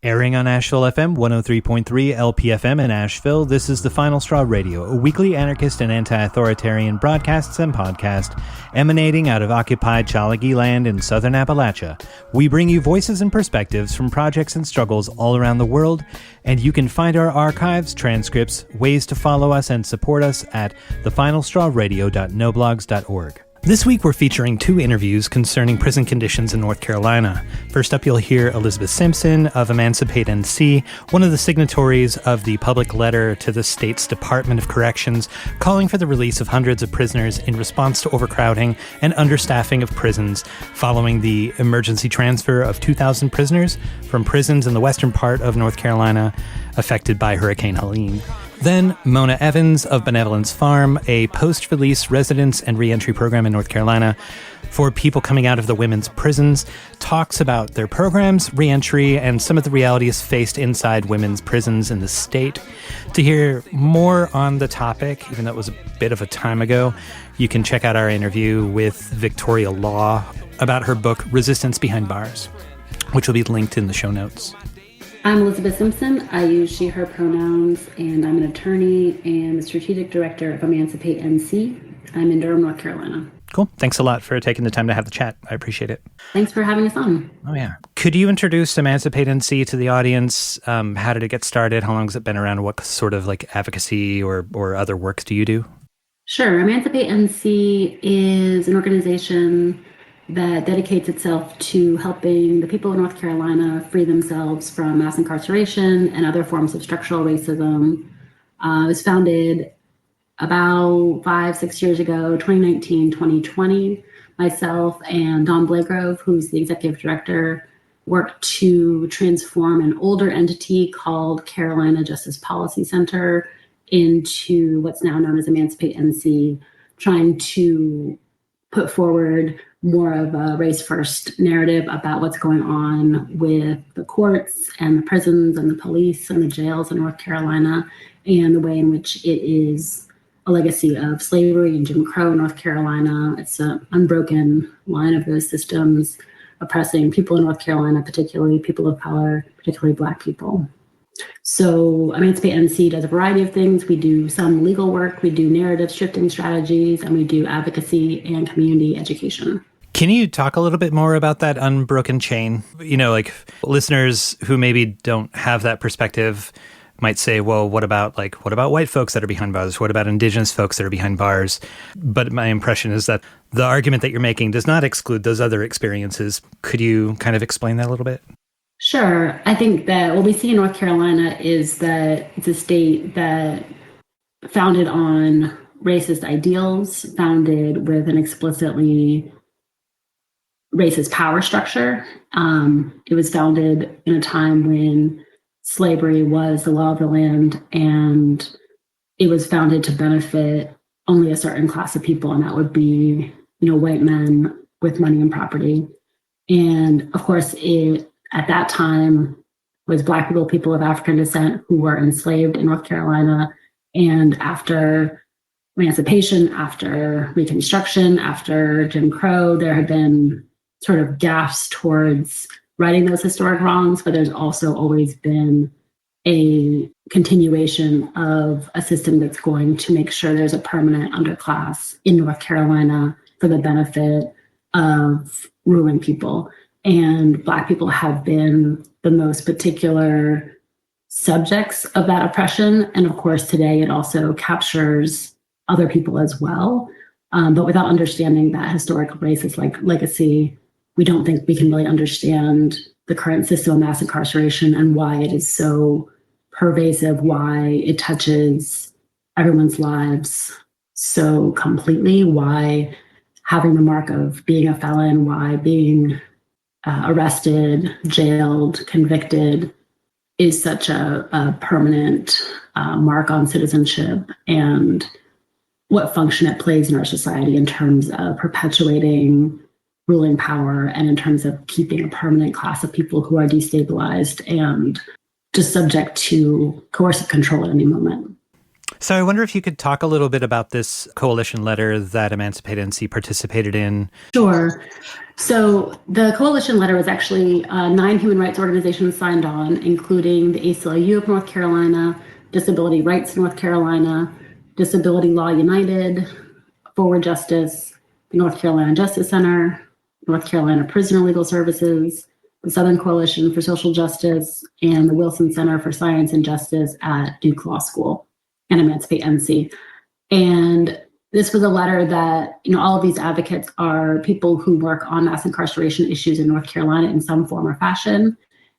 Airing on Asheville FM 103.3 LPFM in Asheville, this is The Final Straw Radio, a weekly anarchist and anti-authoritarian broadcasts and podcast emanating out of occupied Chalagi land in southern Appalachia. We bring you voices and perspectives from projects and struggles all around the world, and you can find our archives, transcripts, ways to follow us and support us at thefinalstrawradio.noblogs.org. This week we're featuring two interviews concerning prison conditions in North Carolina. First up, you'll hear Elizabeth Simpson of Emancipate NC, one of the signatories of the public letter to the state's Department of Corrections calling for the release of hundreds of prisoners in response to overcrowding and understaffing of prisons following the emergency transfer of 2,000 prisoners from prisons in the western part of North Carolina affected by Hurricane Helene. Then, Mona Evans of Benevolence Farm, a post-release residence and reentry program in North Carolina for people coming out of the women's prisons, talks about their programs, reentry, and some of the realities faced inside women's prisons in the state. To hear more on the topic, even though it was a bit of a time ago, you can check out our interview with Victoria Law about her book, Resistance Behind Bars, which will be linked in the show notes. I'm Elizabeth Simpson. I use she, her pronouns, and I'm an attorney and the strategic director of Emancipate NC. I'm in Durham, North Carolina. Cool. Thanks a lot for taking the time to have the chat. I appreciate it. Thanks for having us on. Oh, yeah. Could you introduce Emancipate NC to the audience? How did it get started? How long has it been around? What sort of advocacy or other work do you do? Sure. Emancipate NC is an organization that dedicates itself to helping the people of North Carolina free themselves from mass incarceration and other forms of structural racism. It was founded about 5-6 years ago, 2019, 2020. Myself and Don Blagrove, who's the executive director, worked to transform an older entity called Carolina Justice Policy Center into what's now known as Emancipate NC, trying to put forward more of a race-first narrative about what's going on with the courts and the prisons and the police and the jails in North Carolina, and the way in which it is a legacy of slavery and Jim Crow in North Carolina. It's an unbroken line of those systems oppressing people in North Carolina, particularly people of color, particularly Black people. So Emancipate NC does a variety of things. We do some legal work, we do narrative shifting strategies, and we do advocacy and community education. Can you talk a little bit more about that unbroken chain? Listeners who maybe don't have that perspective might say, well, what about white folks that are behind bars? What about indigenous folks that are behind bars? But my impression is that the argument that you're making does not exclude those other experiences. Could you kind of explain that a little bit? Sure. I think that what we see in North Carolina is that it's a state that founded on racist ideals, founded with an explicitly racist power structure. It was founded in a time when slavery was the law of the land, and it was founded to benefit only a certain class of people, and that would be, white men with money and property. And of course, it at that time was Black people of African descent who were enslaved in North Carolina. And after emancipation, after Reconstruction, after Jim Crow, there had been sort of gaffes towards righting those historic wrongs, but there's also always been a continuation of a system that's going to make sure there's a permanent underclass in North Carolina for the benefit of ruling people. And Black people have been the most particular subjects of that oppression. And of course, today it also captures other people as well. But without understanding that historic racist legacy, we don't think we can really understand the current system of mass incarceration and why it is so pervasive, why it touches everyone's lives so completely, why having the mark of being a felon, why being arrested, jailed, convicted is such a permanent mark on citizenship, and what function it plays in our society in terms of perpetuating ruling power and in terms of keeping a permanent class of people who are destabilized and just subject to coercive control at any moment. So I wonder if you could talk a little bit about this coalition letter that Emancipate NC participated in. Sure. So the coalition letter was actually 9 human rights organizations signed on, including the ACLU of North Carolina, Disability Rights North Carolina, Disability Law United, Forward Justice, the North Carolina Justice Center, North Carolina Prisoner Legal Services, the Southern Coalition for Social Justice, and the Wilson Center for Science and Justice at Duke Law School, and Emancipate NC. And this was a letter that, all of these advocates are people who work on mass incarceration issues in North Carolina in some form or fashion.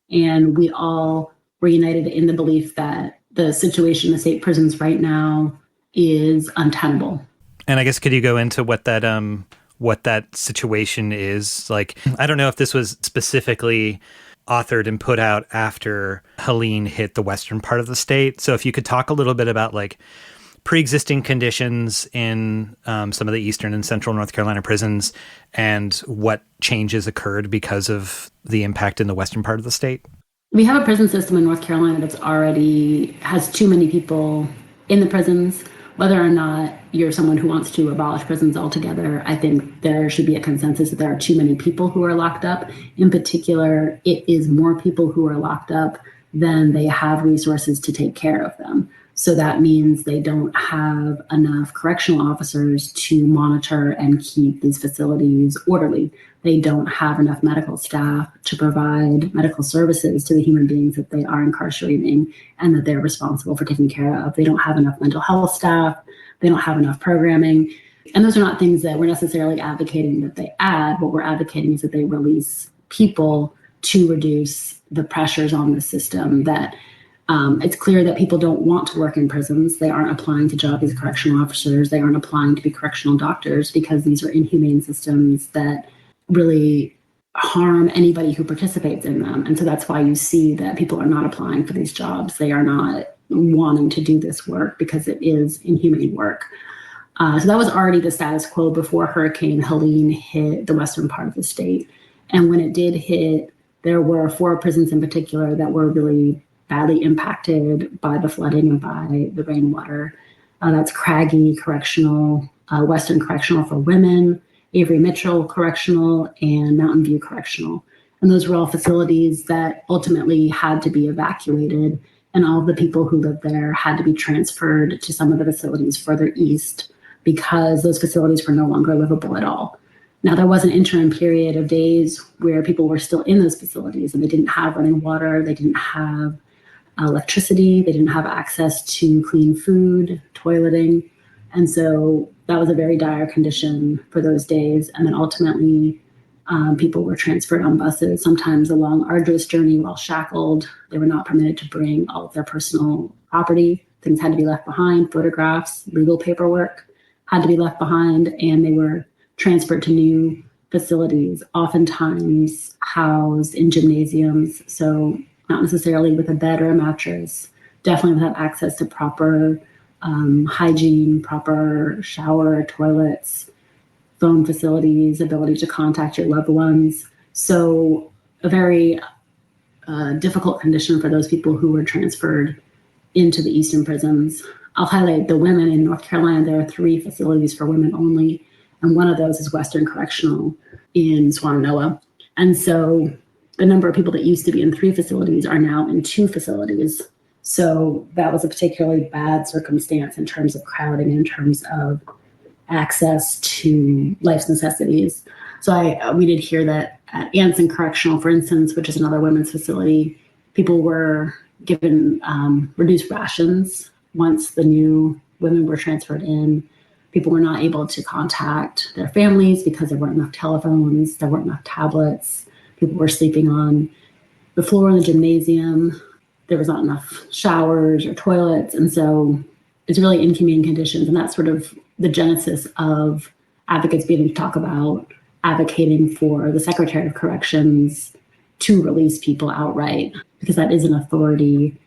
And we all were united in the belief that the situation in the state prisons right now is untenable. And I guess, could you go into what that situation is? Like, I don't know if this was specifically authored and put out after Helene hit the western part of the state. So if you could talk a little bit about like pre-existing conditions in some of the eastern and central North Carolina prisons and what changes occurred because of the impact in the western part of the state. We have a prison system in North Carolina that's already has too many people in the prisons. Whether or not you're someone who wants to abolish prisons altogether, I think there should be a consensus that there are too many people who are locked up. In particular, it is more people who are locked up than they have resources to take care of them. So that means they don't have enough correctional officers to monitor and keep these facilities orderly. They don't have enough medical staff to provide medical services to the human beings that they are incarcerating and that they're responsible for taking care of. They don't have enough mental health staff. They don't have enough programming. And those are not things that we're necessarily advocating that they add. What we're advocating is that they release people to reduce the pressures on the system. That it's clear that people don't want to work in prisons. They aren't applying to jobs as correctional officers. They aren't applying to be correctional doctors because these are inhumane systems that really harm anybody who participates in them. And so that's why you see that people are not applying for these jobs. They are not wanting to do this work because it is inhumane work. So that was already the status quo before Hurricane Helene hit the western part of the state. And when it did hit, there were 4 prisons in particular that were really badly impacted by the flooding and by the rainwater. That's Craggy Correctional, Western Correctional for Women, Avery Mitchell Correctional, and Mountain View Correctional. And those were all facilities that ultimately had to be evacuated, and all of the people who lived there had to be transferred to some of the facilities further east because those facilities were no longer livable at all. Now, there was an interim period of days where people were still in those facilities and they didn't have running water, they didn't have electricity, they didn't have access to clean food, toileting. And so that was a very dire condition for those days. And then ultimately, people were transferred on buses, sometimes a long, arduous journey while shackled. They were not permitted to bring all of their personal property. Things had to be left behind, photographs, legal paperwork had to be left behind, and they were transferred to new facilities, oftentimes housed in gymnasiums. So not necessarily with a bed or a mattress, definitely without access to proper hygiene, proper shower, toilets, phone facilities, ability to contact your loved ones. So a very difficult condition for those people who were transferred into the eastern prisons. I'll highlight the women in North Carolina. There are 3 facilities for women only, and one of those is Western Correctional in Swannanoa. And so the number of people that used to be in 3 facilities are now in 2 facilities. So that was a particularly bad circumstance in terms of crowding, in terms of access to life's necessities. So we did hear that at Anson Correctional, for instance, which is another women's facility, people were given reduced rations once the new women were transferred in. People were not able to contact their families because there weren't enough telephones, there weren't enough tablets. People were sleeping on the floor in the gymnasium. There was not enough showers or toilets. And so it's really inhumane conditions. And that's sort of the genesis of advocates beginning to talk about advocating for the Secretary of Corrections to release people outright, because that is an authority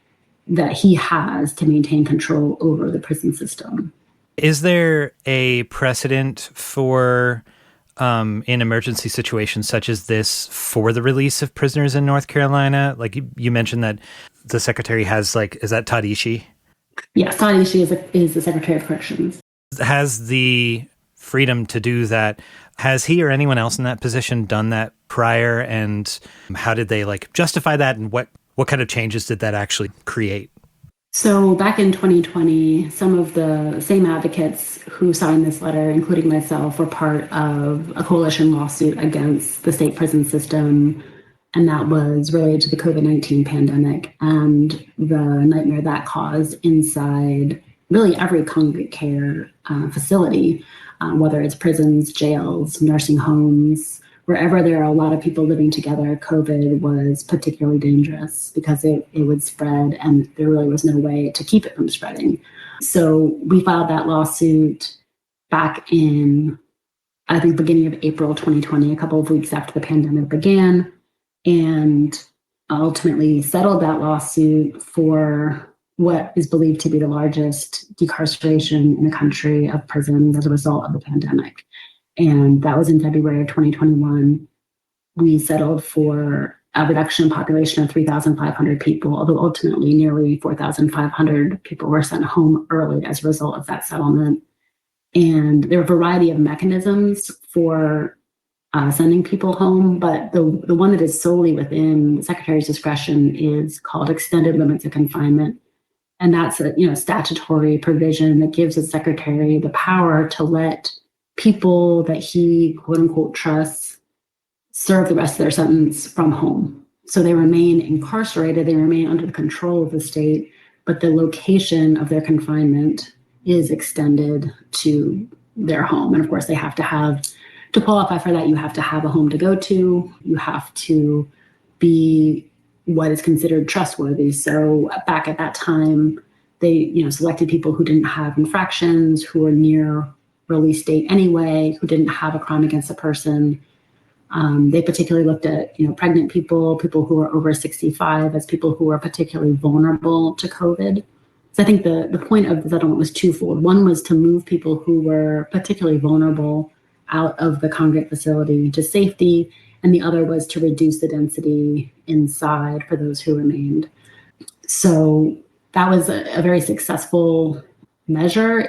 that he has to maintain control over the prison system. Is there a precedent for in emergency situations such as this for the release of prisoners in North Carolina? Like you mentioned that the secretary has, like, is that Todd Ishii? Yes, Tadishi is the Secretary of Corrections. Has the freedom to do that. Has he or anyone else in that position done that prior? And how did they justify that? And what kind of changes did that actually create? So back in 2020, some of the same advocates who signed this letter, including myself, were part of a coalition lawsuit against the state prison system. And that was related to the COVID-19 pandemic and the nightmare that caused inside really every congregate care facility, whether it's prisons, jails, nursing homes, wherever there are a lot of people living together. COVID was particularly dangerous because it would spread and there really was no way to keep it from spreading. So we filed that lawsuit back in, I think, beginning of April 2020, a couple of weeks after the pandemic began, and ultimately settled that lawsuit for what is believed to be the largest decarceration in the country of prisons as a result of the pandemic. And that was in February of 2021. We settled for a reduction in population of 3,500 people, although ultimately nearly 4,500 people were sent home early as a result of that settlement. And there are a variety of mechanisms for sending people home, but the one that is solely within the Secretary's discretion is called extended limits of confinement. And that's a statutory provision that gives the Secretary the power to let people that he, quote unquote, trusts serve the rest of their sentence from home. So they remain incarcerated, they remain under the control of the state, but the location of their confinement is extended to their home. And of course, they have to qualify for that, you have to have a home to go to, you have to be what is considered trustworthy. So back at that time, they selected people who didn't have infractions, who were near release date anyway, who didn't have a crime against a person. They particularly looked at pregnant people who were over 65 as people who were particularly vulnerable to COVID. So I think the point of the settlement was twofold. One was to move people who were particularly vulnerable out of the congregate facility to safety, and the other was to reduce the density inside for those who remained. So that was a very successful measure.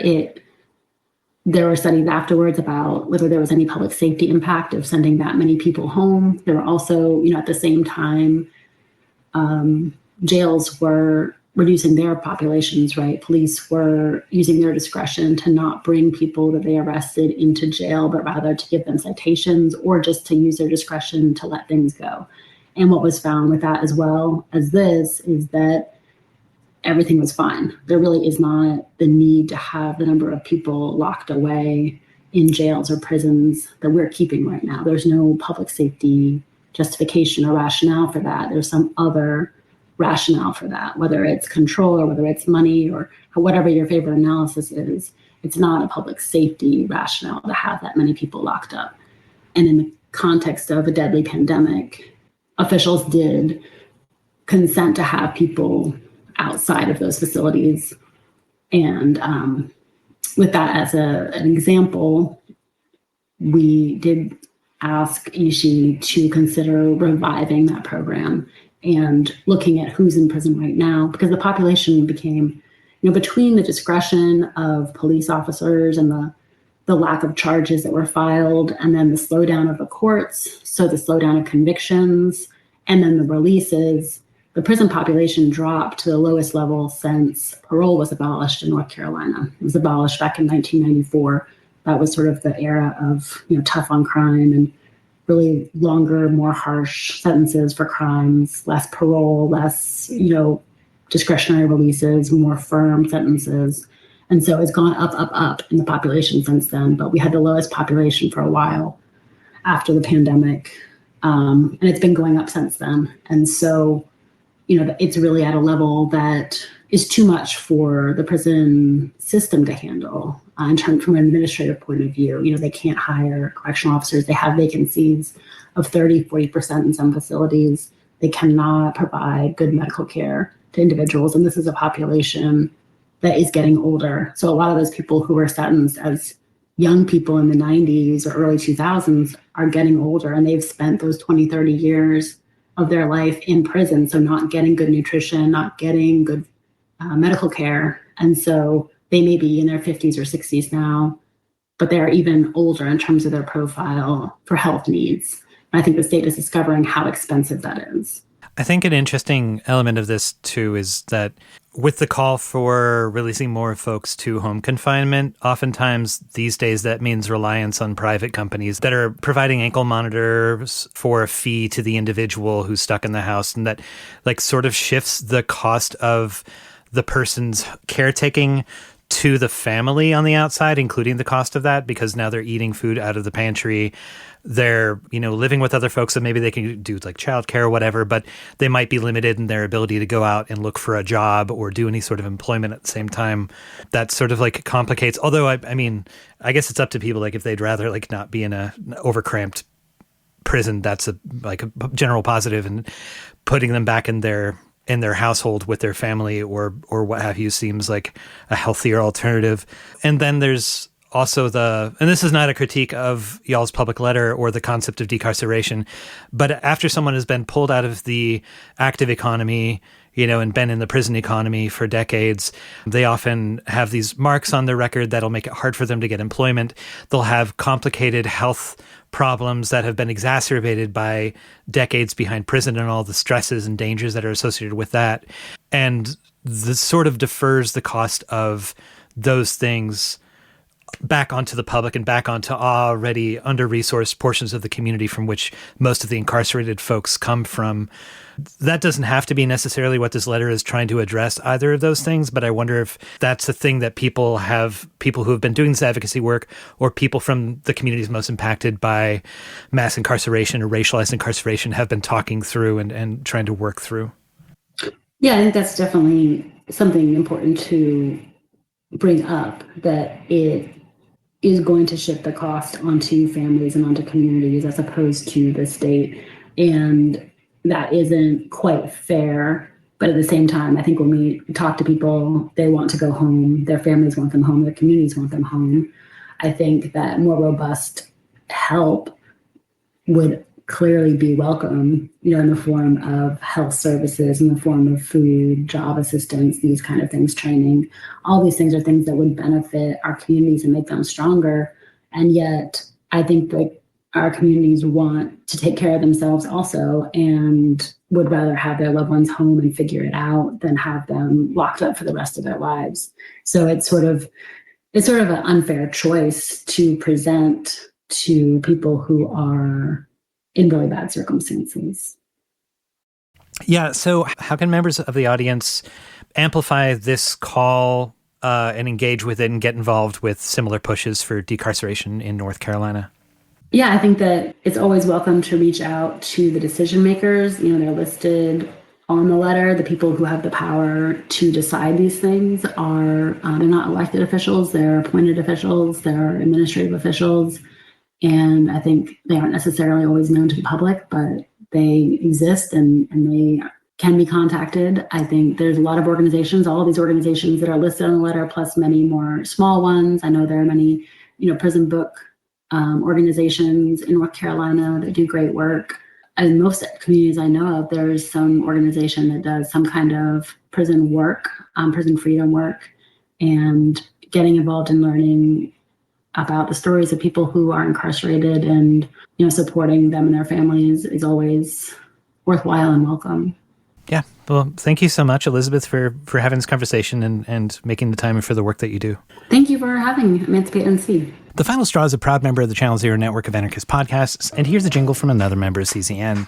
There were studies afterwards about whether there was any public safety impact of sending that many people home. There were also, at the same time, jails were reducing their populations, right? Police were using their discretion to not bring people that they arrested into jail, but rather to give them citations or just to use their discretion to let things go. And what was found with that as well as this is that everything was fine. There really is not the need to have the number of people locked away in jails or prisons that we're keeping right now. There's no public safety justification or rationale for that. There's some other rationale for that, whether it's control or whether it's money or whatever your favorite analysis is. It's not a public safety rationale to have that many people locked up. And in the context of a deadly pandemic, officials did consent to have people outside of those facilities. And with that as an example, we did ask Ishi to consider reviving that program and looking at who's in prison right now, because the population became, between the discretion of police officers and the lack of charges that were filed, and then the slowdown of the courts, so the slowdown of convictions, and then the releases, the prison population dropped to the lowest level since parole was abolished in North Carolina. It was abolished back in 1994. That was sort of the era of, tough on crime and really longer, more harsh sentences for crimes, less parole, less, discretionary releases, more firm sentences. And so it's gone up in the population since then. But we had the lowest population for a while after the pandemic. And it's been going up since then. And so, it's really at a level that is too much for the prison system to handle in terms from an administrative point of view. They can't hire correctional officers. They have vacancies of 30-40% in some facilities. They cannot provide good medical care to individuals. And this is a population that is getting older. So a lot of those people who were sentenced as young people in the 90s or early 2000s are getting older, and they've spent those 20, 30 years of their life in prison. So not getting good nutrition, not getting good medical care. And so they may be in their 50s or 60s now, but they're even older in terms of their profile for health needs. And I think the state is discovering how expensive that is. I think an interesting element of this, too, is that with the call for releasing more folks to home confinement, oftentimes these days that means reliance on private companies that are providing ankle monitors for a fee to the individual who's stuck in the house, and that like sort of shifts the cost of the person's caretaking to the family on the outside, including the cost of that, because now they're eating food out of the pantry. They're, living with other folks, so maybe they can do like childcare or whatever, but they might be limited in their ability to go out and look for a job or do any sort of employment at the same time. That sort of like complicates. Although, I guess it's up to people. Like if they'd rather like not be in an overcramped prison, that's a general positive, and putting them back in their household with their family or what have you seems like a healthier alternative. And then there's also and this is not a critique of y'all's public letter or the concept of decarceration, but after someone has been pulled out of the active economy, and been in the prison economy for decades, they often have these marks on their record that'll make it hard for them to get employment. They'll have complicated health problems that have been exacerbated by decades behind prison and all the stresses and dangers that are associated with that. And this sort of defers the cost of those things back onto the public and back onto already under-resourced portions of the community from which most of the incarcerated folks come from. That doesn't have to be necessarily what this letter is trying to address, either of those things, but I wonder if that's a thing that people who have been doing this advocacy work or people from the communities most impacted by mass incarceration or racialized incarceration have been talking through and trying to work through. Yeah, I think that's definitely something important to bring up, that it is going to shift the cost onto families and onto communities as opposed to the state. And that isn't quite fair. But at the same time, I think when we talk to people, they want to go home, their families want them home, their communities want them home. I think that more robust help would clearly be welcome, in the form of health services, in the form of food, job assistance, these kind of things, training. All these things are things that would benefit our communities and make them stronger. And yet, I think that our communities want to take care of themselves also, and would rather have their loved ones home and figure it out than have them locked up for the rest of their lives. So it's sort of an unfair choice to present to people who are in really bad circumstances. Yeah. So how can members of the audience amplify this call and engage with it and get involved with similar pushes for decarceration in North Carolina? Yeah, I think that it's always welcome to reach out to the decision makers. They're listed on the letter. The people who have the power to decide these things are, they're not elected officials, they're appointed officials, they're administrative officials. And I think they aren't necessarily always known to the public, but they exist and they can be contacted. I think there's a lot of organizations, all of these organizations that are listed on the letter, plus many more small ones. I know there are many, prison book organizations in North Carolina that do great work. In most communities I know of, there's some organization that does some kind of prison work, prison freedom work, and getting involved in learning about the stories of people who are incarcerated and, supporting them and their families is always worthwhile and welcome. Yeah. Well, thank you so much, Elizabeth, for having this conversation and making the time for the work that you do. Thank you for having Emancipate NC. The Final Straw is a proud member of the Channel Zero network of anarchist podcasts, and here's a jingle from another member of CZN.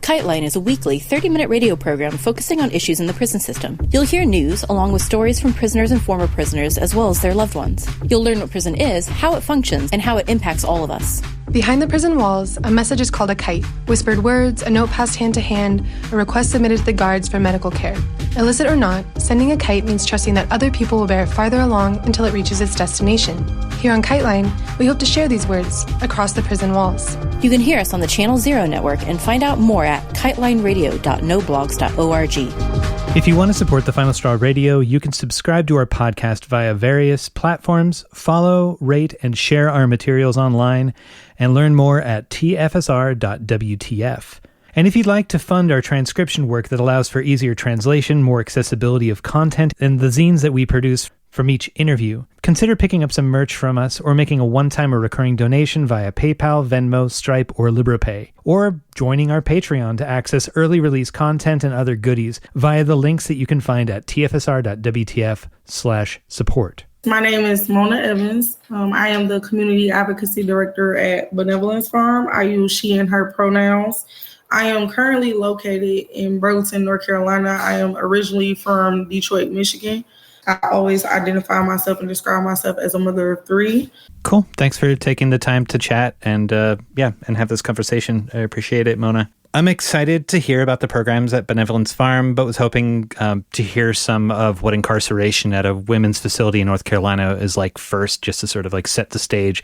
KiteLine is a weekly 30-minute radio program focusing on issues in the prison system. You'll hear news along with stories from prisoners and former prisoners as well as their loved ones. You'll learn what prison is, how it functions, and how it impacts all of us. Behind the prison walls, a message is called a kite. Whispered words, a note passed hand to hand, a request submitted to the guards for medical care. Illicit or not, sending a kite means trusting that other people will bear it farther along until it reaches its destination. Here on KiteLine, we hope to share these words across the prison walls. You can hear us on the Channel Zero network and find out more at kitelineradio.noblogs.org. If you want to support the Final Straw Radio, you can subscribe to our podcast via various platforms, follow, rate, and share our materials online, and learn more at tfsr.wtf. And if you'd like to fund our transcription work that allows for easier translation, more accessibility of content, and the zines that we produce from each interview, consider picking up some merch from us or making a one-time or recurring donation via PayPal, Venmo, Stripe, or LibrePay, or joining our Patreon to access early release content and other goodies via the links that you can find at tfsr.wtf/support. My name is Mona Evans. I am the Community Advocacy Director at Benevolence Farm. I use she and her pronouns. I am currently located in Burlington, North Carolina. I am originally from Detroit, Michigan. I always identify myself and describe myself as a mother of 3. Cool. Thanks for taking the time to chat and have this conversation. I appreciate it, Mona. I'm excited to hear about the programs at Benevolence Farm, but was hoping to hear some of what incarceration at a women's facility in North Carolina is like first, just to sort of like set the stage.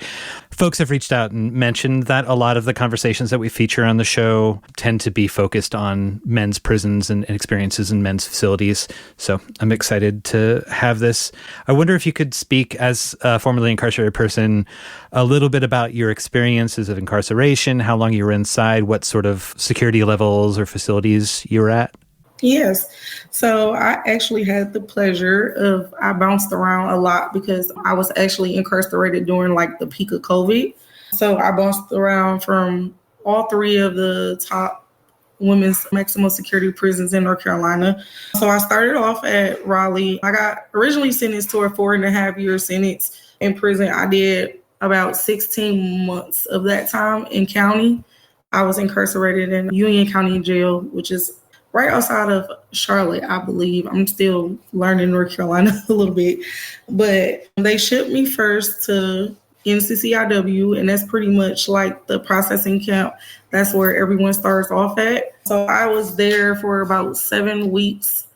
Folks have reached out and mentioned that a lot of the conversations that we feature on the show tend to be focused on men's prisons and experiences in men's facilities. So I'm excited to have this. I wonder if you could speak as a formerly incarcerated person a little bit about your experiences of incarceration, how long you were inside, what sort of security levels or facilities you were at. Yes. So I actually had the pleasure I bounced around a lot because I was actually incarcerated during like the peak of COVID. So I bounced around from all 3 of the top women's maximum security prisons in North Carolina. So I started off at Raleigh. I got originally sentenced to a 4.5-year sentence in prison. I did about 16 months of that time in county. I was incarcerated in Union County Jail, which is right outside of Charlotte, I believe. I'm still learning North Carolina a little bit. But they shipped me first to NCDAP, and that's pretty much like the processing camp. That's where everyone starts off at. So I was there for about 7 weeks.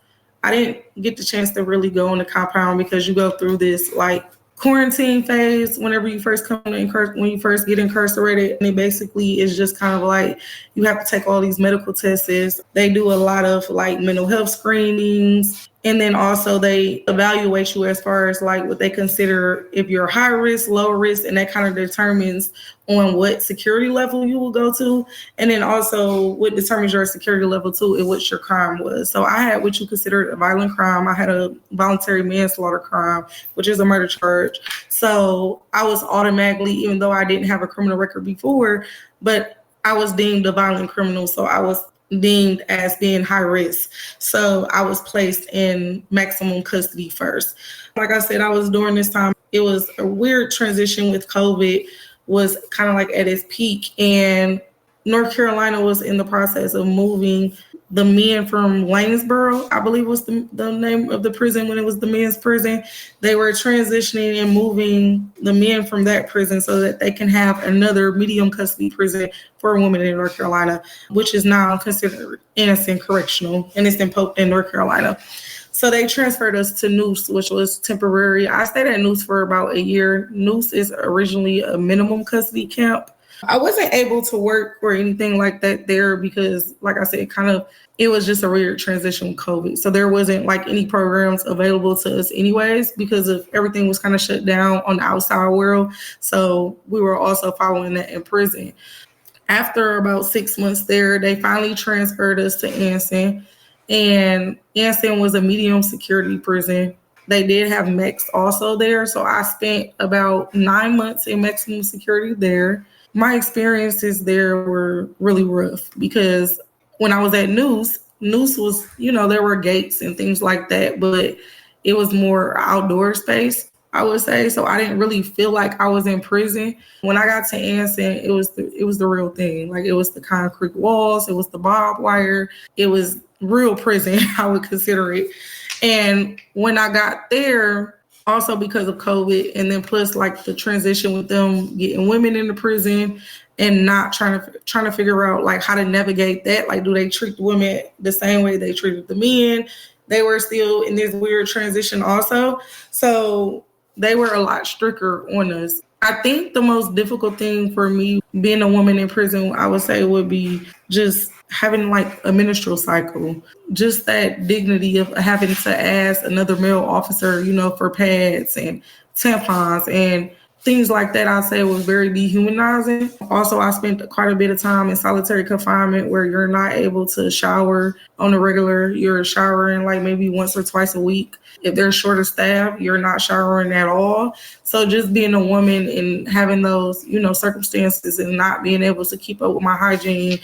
I didn't get the chance to really go on the compound because you go through this like quarantine phase whenever you first when you first get incarcerated. And it basically is just kind of like you have to take all these medical tests. They do a lot of like mental health screenings. And then also they evaluate you as far as like what they consider if you're high risk, low risk, and that kind of determines on what security level you will go to. And then also what determines your security level too is what your crime was. So I had what you consider a violent crime. I had a voluntary manslaughter crime, which is a murder charge. So I was automatically, even though I didn't have a criminal record before, but I was deemed a violent criminal. So I was deemed as being high risk. So I was placed in maximum custody first. Like I said, I was during this time, it was a weird transition with COVID, was kind of like at its peak. And North Carolina was in the process of moving the men from Lanesboro, I believe was the name of the prison when it was the men's prison. They were transitioning and moving the men from that prison so that they can have another medium custody prison for women in North Carolina, which is now considered innocent correctional, and it's in North Carolina. So they transferred us to Noose, which was temporary. I stayed at Noose for about a year. Noose is originally a minimum custody camp. I wasn't able to work or anything like that there because, like I said, it was just a weird transition with COVID. So there wasn't like any programs available to us anyways because of everything was kind of shut down on the outside world. So we were also following that in prison. After about 6 months there, they finally transferred us to Anson. And Anson was a medium security prison. They did have MEX also there. So I spent about 9 months in maximum security there. My experiences there were really rough because when I was at Noose was, there were gates and things like that, but it was more outdoor space, I would say. So I didn't really feel like I was in prison. When I got to Anson, it was the real thing. Like it was the concrete walls, it was the barbed wire, it was real prison, I would consider it. And when I got there, also because of COVID, and then plus like the transition with them getting women into prison and not trying to figure out like how to navigate that. Like, do they treat the women the same way they treated the men? They were still in this weird transition also. So they were a lot stricter on us. I think the most difficult thing for me being a woman in prison, I would say, would be just having like a menstrual cycle, just that dignity of having to ask another male officer, for pads and tampons. And things like that, I say, was very dehumanizing. Also, I spent quite a bit of time in solitary confinement where you're not able to shower on a regular. You're showering like maybe once or twice a week. If they're short of staff, you're not showering at all. So just being a woman and having those, circumstances and not being able to keep up with my hygiene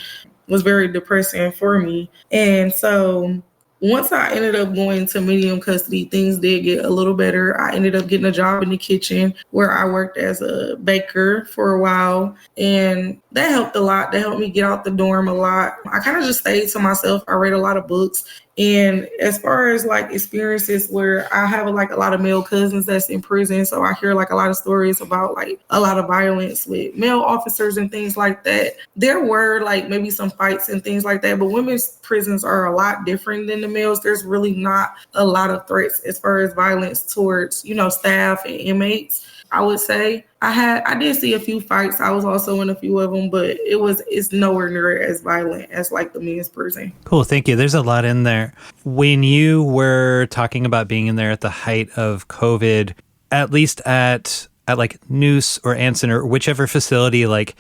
was very depressing for me. And so once I ended up going to medium custody, things did get a little better. I ended up getting a job in the kitchen where I worked as a baker for a while. And that helped a lot. That helped me get out the dorm a lot. I kind of just stayed to myself. I read a lot of books. And as far as like experiences where I have like a lot of male cousins that's in prison, so I hear like a lot of stories about like a lot of violence with male officers and things like that. There were like maybe some fights and things like that, but women's prisons are a lot different than the males. There's really not a lot of threats as far as violence towards, staff and inmates. I would say I did see a few fights. I was also in a few of them, but it's nowhere near as violent as like the men's prison. Cool. Thank you. There's a lot in there. When you were talking about being in there at the height of COVID, at least at like Noose or Anson or whichever facility, like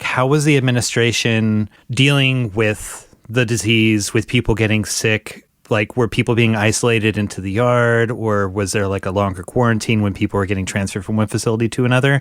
how was the administration dealing with the disease, with people getting sick? Like, were people being isolated into the yard, or was there like a longer quarantine when people were getting transferred from one facility to another?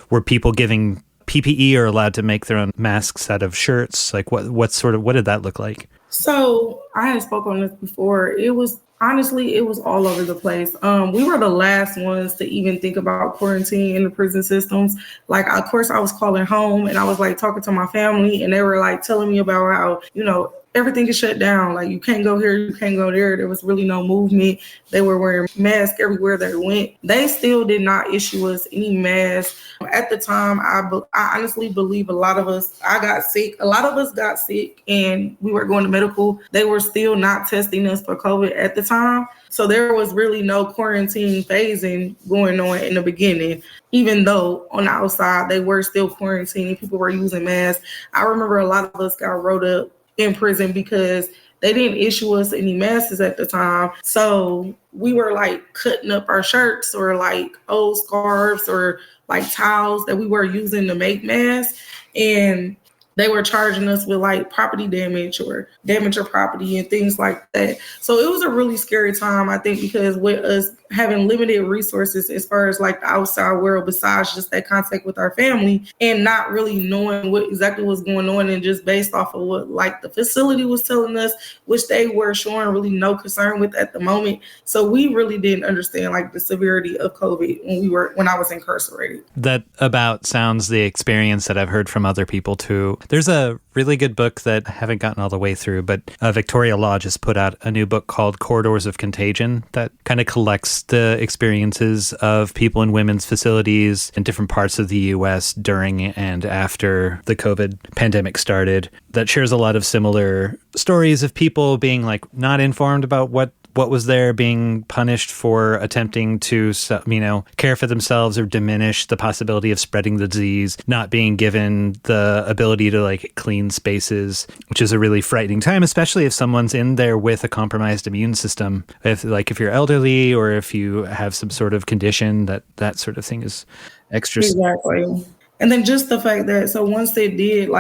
Were people giving PPE or allowed to make their own masks out of shirts? Like, what did that look like? So I had spoken on this before. It was all over the place. We were the last ones to even think about quarantine in the prison systems. Like, of course, I was calling home and I was like talking to my family, and they were like telling me about how, everything is shut down. Like, you can't go here, you can't go there. There was really no movement. They were wearing masks everywhere they went. They still did not issue us any masks. At the time, I honestly believe a lot of us got sick and we were going to medical. They were still not testing us for COVID at the time. So there was really no quarantine phasing going on in the beginning, even though on the outside they were still quarantining. People were using masks. I remember a lot of us got wrote up in prison because they didn't issue us any masks at the time. So we were like cutting up our shirts or like old scarves or like towels that we were using to make masks. And they were charging us with like property damage or damage of property and things like that. So it was a really scary time, I think, because with us having limited resources as far as like the outside world, besides just that contact with our family, and not really knowing what exactly was going on, and just based off of what like the facility was telling us, which they were showing really no concern with at the moment. So we really didn't understand like the severity of COVID when I was incarcerated. That about sounds the experience that I've heard from other people too. There's a really good book that I haven't gotten all the way through, but Victoria Law just put out a new book called Corridors of Contagion that kind of collects the experiences of people in women's facilities in different parts of the U.S. during and after the COVID pandemic started. That shares a lot of similar stories of people being like not informed about what was there, being punished for attempting to, care for themselves or diminish the possibility of spreading the disease, not being given the ability to like clean spaces, which is a really frightening time, especially if someone's in there with a compromised immune system. If you're elderly or if you have some sort of condition, that sort of thing is extra. Exactly. And then just the fact that, so once they did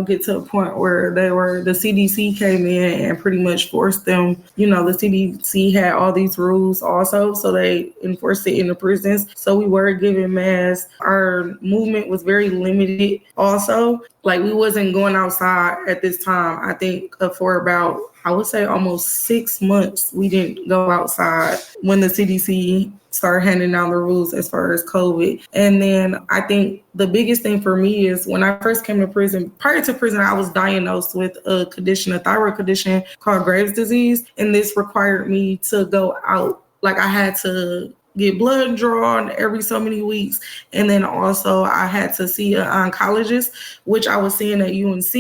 get to a point where the CDC came in and pretty much forced them, the CDC had all these rules also, so they enforced it in the prisons. So we were given masks. Our movement was very limited also. Like, we wasn't going outside at this time. I think for about, I would say almost 6 months, we didn't go outside when the CDC started handing down the rules as far as COVID. And then I think the biggest thing for me is when I first came to prison, prior to prison, I was diagnosed with a thyroid condition called Graves' disease. And this required me to go out. Like, I had to get blood drawn every so many weeks. And then also I had to see an oncologist, which I was seeing at UNC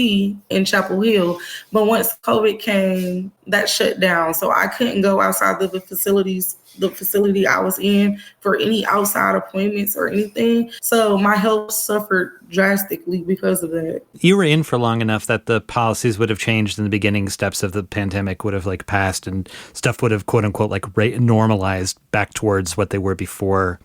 in Chapel Hill. But once COVID came, that shut down. So I couldn't go outside the facility I was in for any outside appointments or anything. So my health suffered drastically because of that. You were in for long enough that the policies would have changed in the beginning steps of the pandemic would have like passed and stuff would have quote unquote like normalized back towards what they were before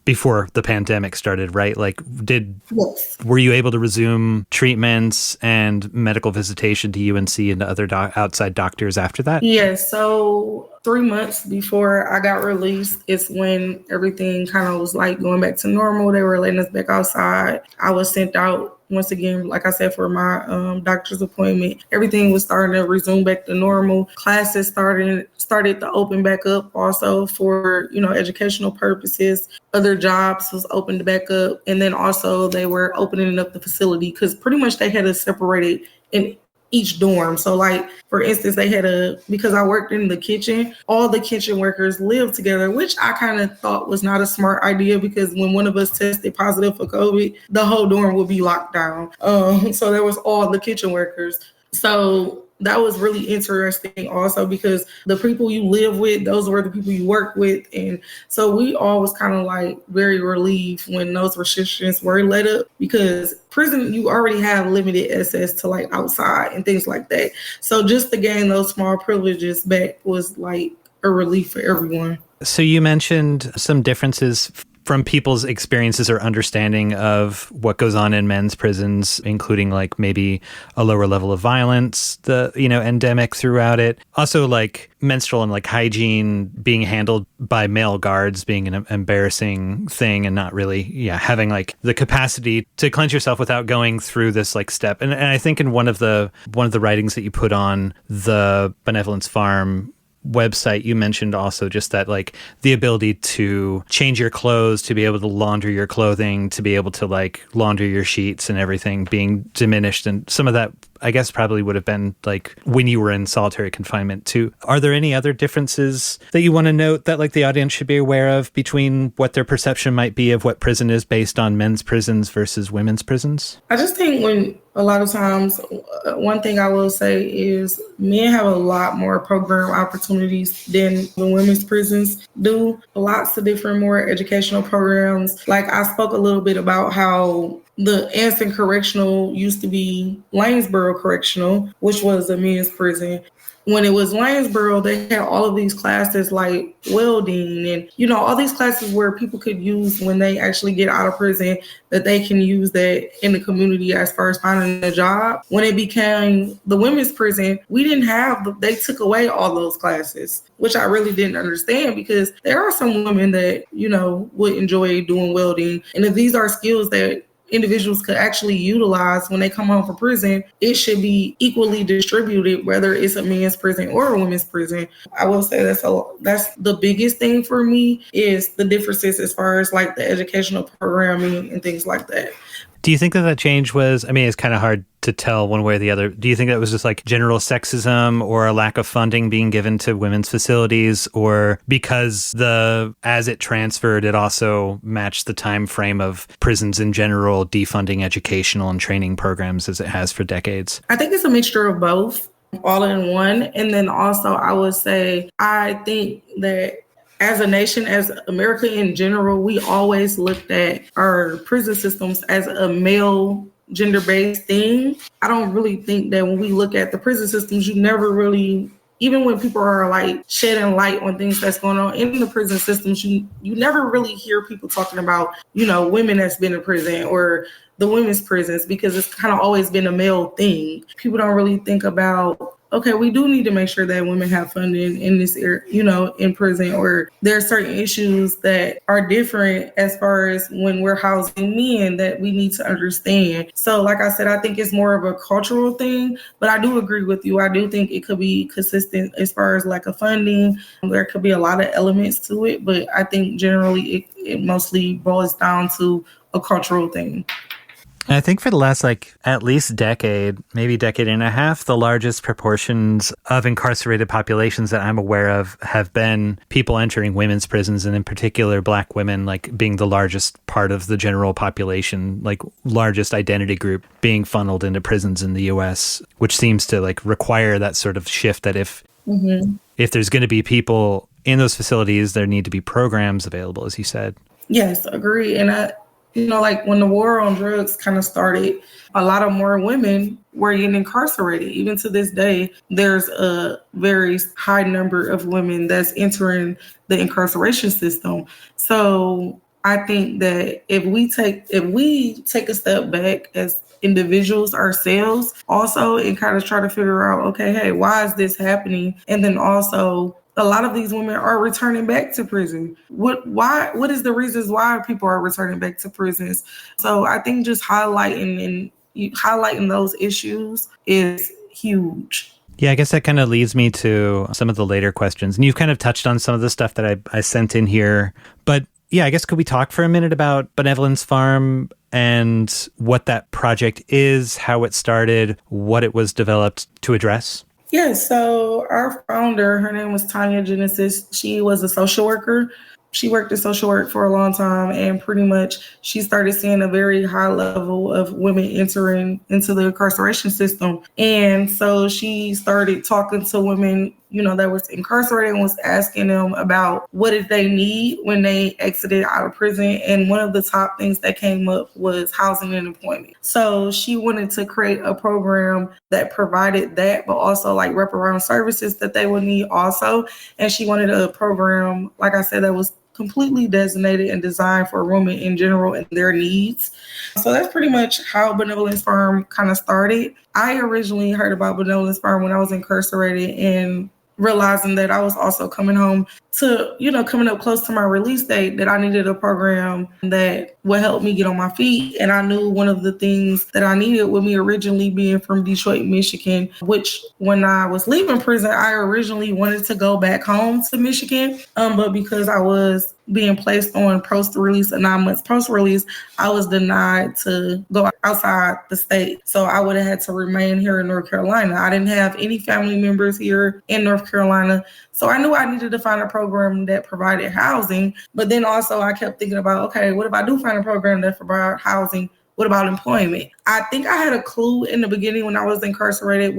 the pandemic started, right? Like, Yes. were you able to resume treatments and medical visitation to UNC and to other outside doctors after that? Yes. So 3 months before I got released is when everything kind of was like going back to normal. They were letting us back outside. I was sent out once again, like I said, for my doctor's appointment. Everything was starting to resume back to normal. Classes started to open back up also for, educational purposes. Other jobs was opened back up. And then also they were opening up the facility because pretty much they had us separated in each dorm. So like, for instance, they had because I worked in the kitchen, all the kitchen workers lived together, which I kind of thought was not a smart idea because when one of us tested positive for COVID, the whole dorm would be locked down. So there was all the kitchen workers. So that was really interesting also because the people you live with, those were the people you work with. And so we all was kind of like very relieved when those restrictions were let up because prison, you already have limited access to like outside and things like that. So just to gain those small privileges back was like a relief for everyone. So you mentioned some differences from people's experiences or understanding of what goes on in men's prisons, including like maybe a lower level of violence, endemic throughout it. Also like menstrual and like hygiene being handled by male guards being an embarrassing thing and not really, having like the capacity to cleanse yourself without going through this like step. And I think in one of the writings that you put on the Benevolence Farm website, you mentioned also just that like the ability to change your clothes, to be able to launder your clothing, to be able to like launder your sheets and everything being diminished. And some of that, I guess, probably would have been like when you were in solitary confinement too. Are there any other differences that you want to note that like the audience should be aware of between what their perception might be of what prison is based on men's prisons versus women's prisons? I just think when a lot of times, one thing I will say is men have a lot more program opportunities than the women's prisons do. Lots of different more educational programs. Like I spoke a little bit about how the Anson Correctional used to be Lanesboro Correctional, which was a men's prison. When it was Lanesboro, they had all of these classes like welding and, all these classes where people could use when they actually get out of prison, that they can use that in the community as far as finding a job. When it became the women's prison, they took away all those classes, which I really didn't understand because there are some women that, would enjoy doing welding. And if these are skills that individuals could actually utilize when they come home from prison, it should be equally distributed, whether it's a men's prison or a women's prison. I will say that's the biggest thing for me is the differences as far as like the educational programming and things like that. Do you think that change was, it's kind of hard to tell one way or the other. Do you think that was just like general sexism or a lack of funding being given to women's facilities, or because as it transferred, it also matched the time frame of prisons in general defunding educational and training programs as it has for decades? I think it's a mixture of both, all in one. And then also I would say, I think that as a nation, as America in general, we always looked at our prison systems as a male gender-based thing. I don't really think that when we look at the prison systems, you never really, even when people are like shedding light on things that's going on in the prison systems, you never really hear people talking about, women that's been in prison or the women's prisons, because it's kind of always been a male thing. People don't really think about, okay, we do need to make sure that women have funding in this area, in prison, or there are certain issues that are different as far as when we're housing men that we need to understand. So like I said, I think it's more of a cultural thing, but I do agree with you. I do think it could be consistent as far as like a funding. There could be a lot of elements to it, but I think generally it mostly boils down to a cultural thing. I think for the last at least decade, maybe decade and a half, the largest proportions of incarcerated populations that I'm aware of have been people entering women's prisons, and in particular Black women being the largest part of the general population, largest identity group being funneled into prisons in the US, which seems to require that sort of shift that if there's going to be people in those facilities, there need to be programs available, as you said. Yes, agree. And like when the war on drugs kind of started, a lot of more women were getting incarcerated. Even to this day, there's a very high number of women that's entering the incarceration system. So I think that if we take a step back as individuals ourselves also and kind of try to figure out, okay, hey, why is this happening? And then also a lot of these women are returning back to prison. What is the reasons why people are returning back to prisons? So I think just highlighting those issues is huge. Yeah, I guess that kind of leads me to some of the later questions. And you've kind of touched on some of the stuff that I sent in here. But yeah, I guess could we talk for a minute about Benevolence Farm and what that project is, how it started, what it was developed to address? Yeah, so our founder, her name was Tanya Genesis. She was a social worker. She worked in social work for a long time, and pretty much she started seeing a very high level of women entering into the incarceration system. And so she started talking to women, that was incarcerated, and was asking them about what did they need when they exited out of prison. And one of the top things that came up was housing and employment. So she wanted to create a program that provided that, but also like wraparound services that they would need also. And she wanted a program, like I said, that was completely designated and designed for women in general and their needs. So that's pretty much how Benevolence Farm kind of started. I originally heard about Benevolence Farm when I was incarcerated and realizing that I was also coming home to, coming up close to my release date, that I needed a program that would help me get on my feet. And I knew one of the things that I needed with me originally being from Detroit, Michigan, which when I was leaving prison, I originally wanted to go back home to Michigan. But because I was being placed on post-release, a 9 months post-release, I was denied to go outside the state. So I would have had to remain here in North Carolina. I didn't have any family members here in North Carolina. So I knew I needed to find a program that provided housing. But then also I kept thinking about, okay, what if I do find a program that provides housing? What about employment? I think I had a clue in the beginning when I was incarcerated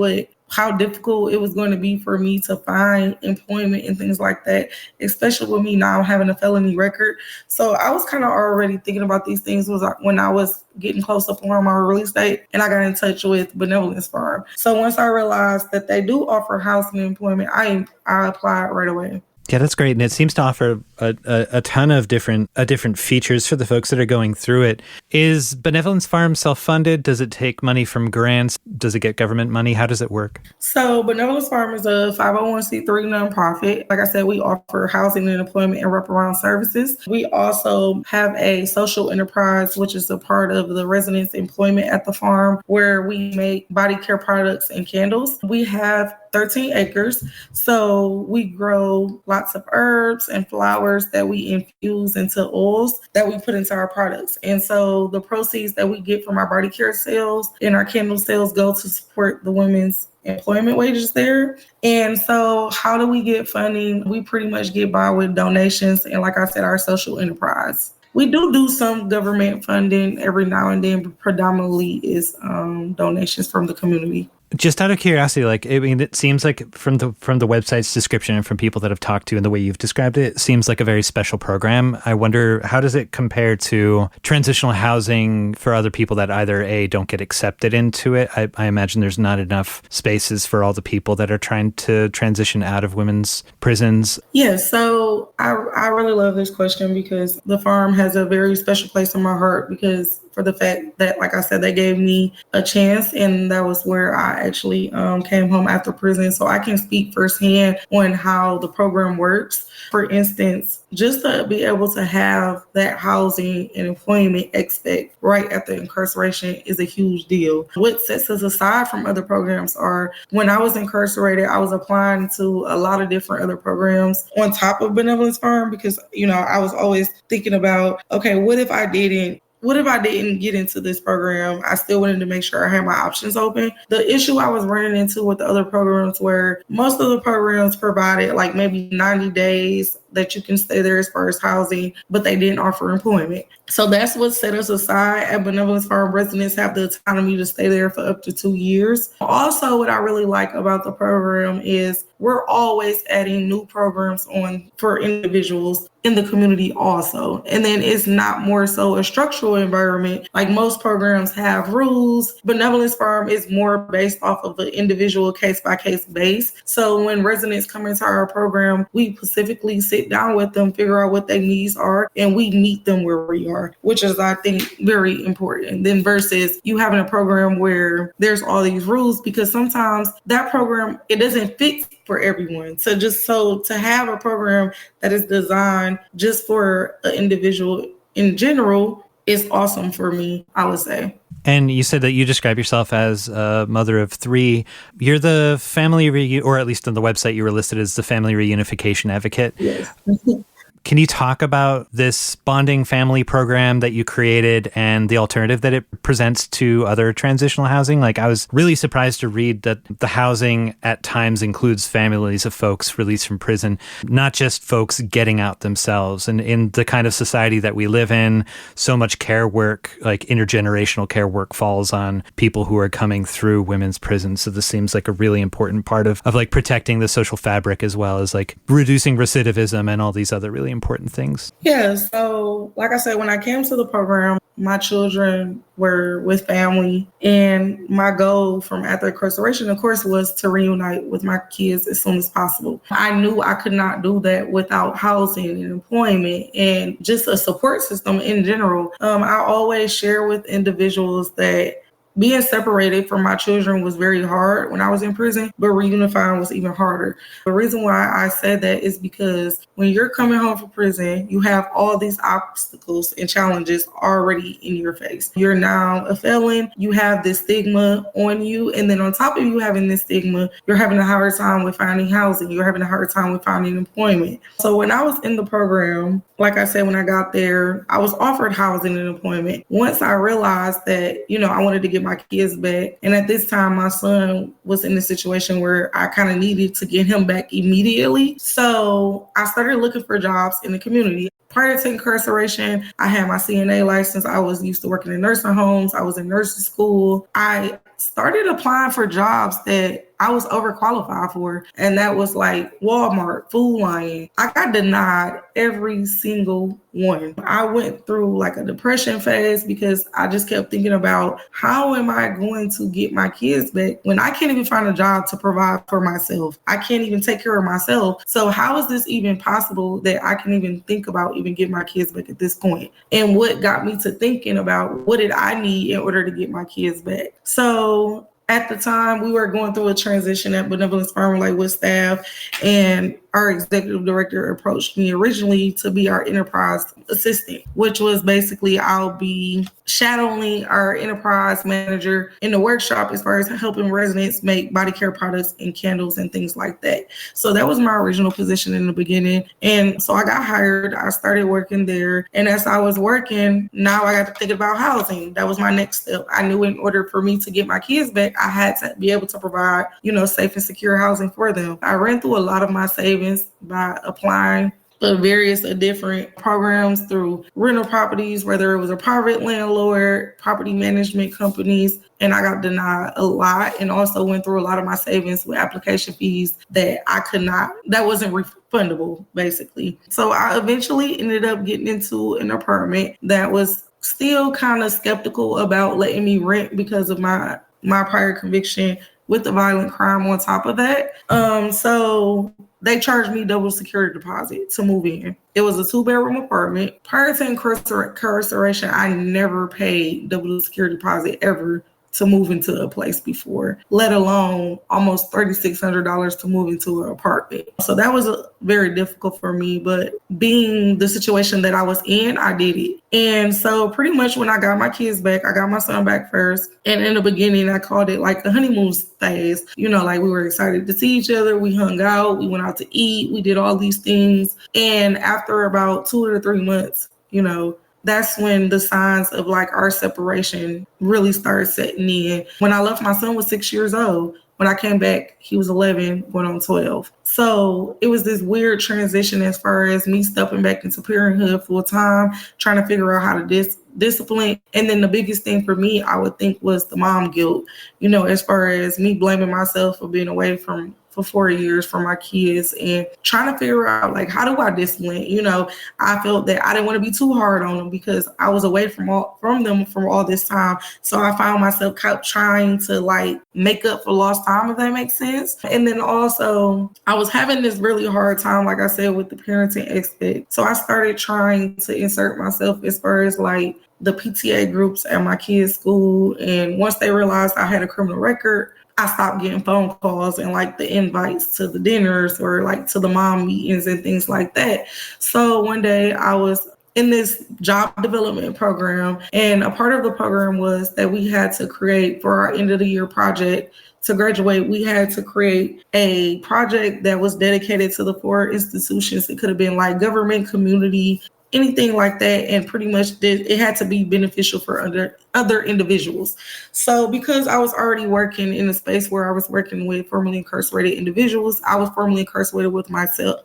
how difficult it was going to be for me to find employment and things like that, especially with me now having a felony record. So I was kind of already thinking about these things when I was getting close up on my release date, and I got in touch with Benevolence Farm. So once I realized that they do offer housing and employment, I applied right away. Yeah, that's great. And it seems to offer a ton of different features for the folks that are going through it. Is Benevolence Farm self-funded? Does it take money from grants? Does it get government money? How does it work? So Benevolence Farm is a 501c3 nonprofit. Like I said, we offer housing and employment and wraparound services. We also have a social enterprise, which is a part of the residents' employment at the farm, where we make body care products and candles. We have 13 acres. So we grow lots of herbs and flowers that we infuse into oils that we put into our products. And so the proceeds that we get from our body care sales and our candle sales go to support the women's employment wages there. And so how do we get funding? We pretty much get by with donations. And like I said, our social enterprise. We do some government funding every now and then, but predominantly is donations from the community. Just out of curiosity, it seems like from the website's description and from people that have talked to and the way you've described it, it seems like a very special program. I wonder, how does it compare to transitional housing for other people that either A, don't get accepted into it? I imagine there's not enough spaces for all the people that are trying to transition out of women's prisons. Yeah, so I really love this question because the farm has a very special place in my heart because for the fact that, like I said, they gave me a chance, and that was where I actually came home after prison. So I can speak firsthand on how the program works. For instance, just to be able to have that housing and employment expect right after incarceration is a huge deal. What sets us aside from other programs are when I was incarcerated, I was applying to a lot of different other programs on top of Benevolence Farm because, I was always thinking about, okay, what if I didn't get into this program? I still wanted to make sure I had my options open. The issue I was running into with the other programs were most of the programs provided like maybe 90 days that you can stay there as far as housing, but they didn't offer employment. So that's what set us aside. At Benevolence Farm, residents have the autonomy to stay there for up to 2 years. Also, what I really like about the program is we're always adding new programs on for individuals in the community also. And then it's not more so a structural environment. Like most programs have rules. Benevolence Farm is more based off of an individual case-by-case base. So when residents come into our program, we specifically sit down with them, figure out what their needs are, and we meet them where we are, which is, I think, very important. Then versus you having a program where there's all these rules, because sometimes that program, it doesn't fit for everyone. So to have a program that is designed just for an individual in general is awesome for me, I would say. And you said that you describe yourself as a mother of 3. You're the family, or at least on the website you were listed as the family reunification advocate. Yes. Can you talk about this bonding family program that you created and the alternative that it presents to other transitional housing? Like, I was really surprised to read that the housing at times includes families of folks released from prison, not just folks getting out themselves. And in the kind of society that we live in, so much care work, like intergenerational care work, falls on people who are coming through women's prisons. So this seems like a really important part of like protecting the social fabric, as well as like reducing recidivism and all these other really important things. Yeah. So like I said, when I came to the program, my children were with family, and my goal from after incarceration, of course, was to reunite with my kids as soon as possible. I knew I could not do that without housing and employment and just a support system in general. I always share with individuals that being separated from my children was very hard when I was in prison, but reunifying was even harder. The reason why I said that is because when you're coming home from prison, you have all these obstacles and challenges already in your face. You're now a felon, you have this stigma on you, and then on top of you having this stigma, you're having a hard time with finding housing, you're having a hard time with finding employment. So when I was in the program, like I said, when I got there, I was offered housing and employment. Once I realized that, I wanted to get my kids back. And at this time, my son was in a situation where I kind of needed to get him back immediately. So I started looking for jobs in the community. Prior to incarceration, I had my CNA license. I was used to working in nursing homes. I was in nursing school. I started applying for jobs that I was overqualified for. And that was like Walmart, Food Lion. I got denied every single one. I went through like a depression phase because I just kept thinking about how am I going to get my kids back when I can't even find a job to provide for myself. I can't even take care of myself. So how is this even possible that I can even think about even getting my kids back at this point? And what got me to thinking about what did I need in order to get my kids back? So at the time, we were going through a transition at Benevolence Farm, like with staff, and our executive director approached me originally to be our enterprise assistant, which was basically I'll be shadowing our enterprise manager in the workshop as far as helping residents make body care products and candles and things like that. So that was my original position in the beginning. And so I got hired. I started working there. And as I was working, now I got to think about housing. That was my next step. I knew in order for me to get my kids back, I had to be able to provide, safe and secure housing for them. I ran through a lot of my savings by applying for various different programs through rental properties, whether it was a private landlord, property management companies, and I got denied a lot, and also went through a lot of my savings with application fees that that wasn't refundable, basically. So I eventually ended up getting into an apartment that was still kind of skeptical about letting me rent because of my prior conviction with the violent crime on top of that. So they charged me double security deposit to move in. It was a 2-bedroom apartment. Prior to incarceration, I never paid double security deposit ever to move into a place before, let alone almost $3,600 to move into an apartment. So that was very difficult for me, but being the situation that I was in, I did it. And so pretty much when I got my kids back, I got my son back first. And in the beginning, I called it like the honeymoon phase. Like we were excited to see each other. We hung out, we went out to eat, we did all these things. And after about 2 or 3 months, that's when the signs of like our separation really started setting in. When I left, my son was 6 years old. When I came back, he was 11, going on 12. So it was this weird transition as far as me stepping back into parenthood full time, trying to figure out how to discipline. And then the biggest thing for me, I would think, was the mom guilt, as far as me blaming myself for being away for 4 years from my kids and trying to figure out, like, how do I discipline? I felt that I didn't want to be too hard on them because I was away from them for all this time. So I found myself trying to, like, make up for lost time, if that makes sense. And then also I was having this really hard time, like I said, with the parenting aspect. So I started trying to insert myself as far as, like, the PTA groups at my kids' school. And once they realized I had a criminal record, I stopped getting phone calls and, like, the invites to the dinners or, like, to the mom meetings and things like that. So one day I was in this job development program, and a part of the program was that we had to create, for our end of the year project to graduate, we had to create a project that was dedicated to the 4 institutions. It could have been like government, community, anything like that, and pretty much it had to be beneficial for other individuals. So because I was already working in a space where I was working with formerly incarcerated individuals, I was formerly incarcerated with myself.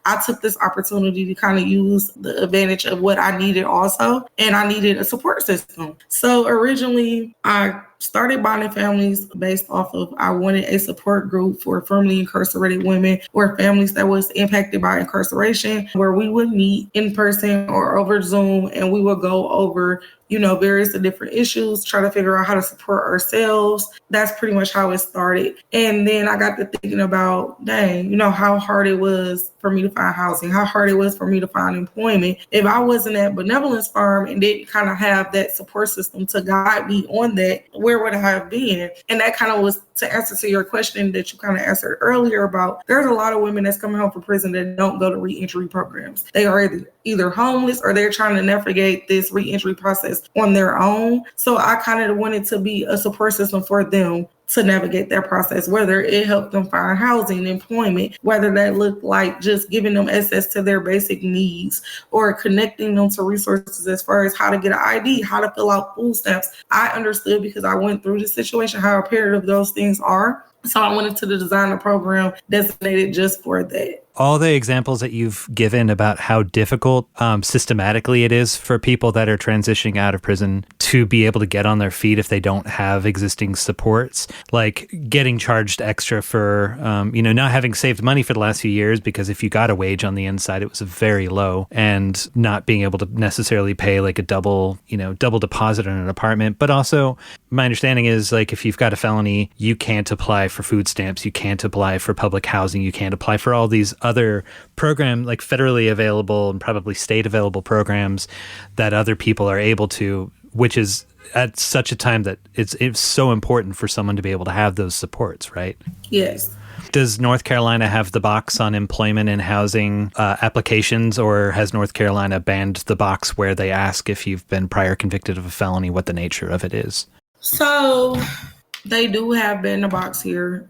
I took this opportunity to kind of use the advantage of what I needed also, and I needed a support system. So originally I started bonding families based off of, I wanted a support group for formerly incarcerated women or families that was impacted by incarceration, where we would meet in person or over Zoom, and we would go over various different issues, try to figure out how to support ourselves. That's pretty much how it started. And then I got to thinking about, dang, how hard it was for me to find housing, how hard it was for me to find employment. If I wasn't at Benevolence Farm and didn't kind of have that support system to guide me on that, where would I have been? And that kind of was to answer to your question that you kind of answered earlier about, there's a lot of women that's coming home from prison that don't go to reentry programs. They are either homeless or they're trying to navigate this reentry process on their own. So I kind of wanted to be a support system for them to navigate that process, whether it helped them find housing, employment, whether that looked like just giving them access to their basic needs or connecting them to resources as far as how to get an ID, how to fill out food stamps. I understood, because I went through the situation, how imperative those things are. So I wanted to design a program designated just for that. All the examples that you've given about how difficult systematically it is for people that are transitioning out of prison to be able to get on their feet if they don't have existing supports, like getting charged extra for, not having saved money for the last few years, because if you got a wage on the inside, it was very low, and not being able to necessarily pay like a double deposit on an apartment. But also my understanding is, like, if you've got a felony, you can't apply for food stamps, you can't apply for public housing, you can't apply for all these other program, like federally available and probably state available programs that other people are able to, which is at such a time that it's so important for someone to be able to have those supports, right? Yes. Does North Carolina have the box on employment and housing applications, or has North Carolina banned the box where they ask if you've been prior convicted of a felony, what the nature of it is? So they do have banned the box here,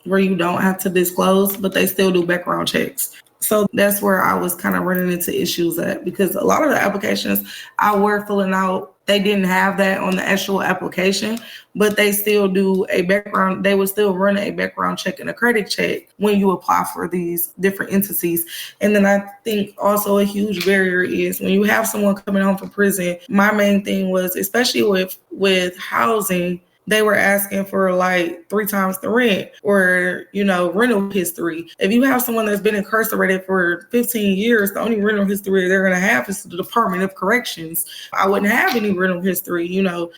where you don't have to disclose, but they still do background checks. So that's where I was kind of running into issues at, because a lot of the applications I were filling out, they didn't have that on the actual application, but they still do they would still run a background check and a credit check when you apply for these different entities. And then I think also a huge barrier is when you have someone coming home from prison, my main thing was, especially with housing, they were asking for like 3 times the rent or, rental history. If you have someone that's been incarcerated for 15 years, the only rental history they're going to have is the Department of Corrections. I wouldn't have any rental history,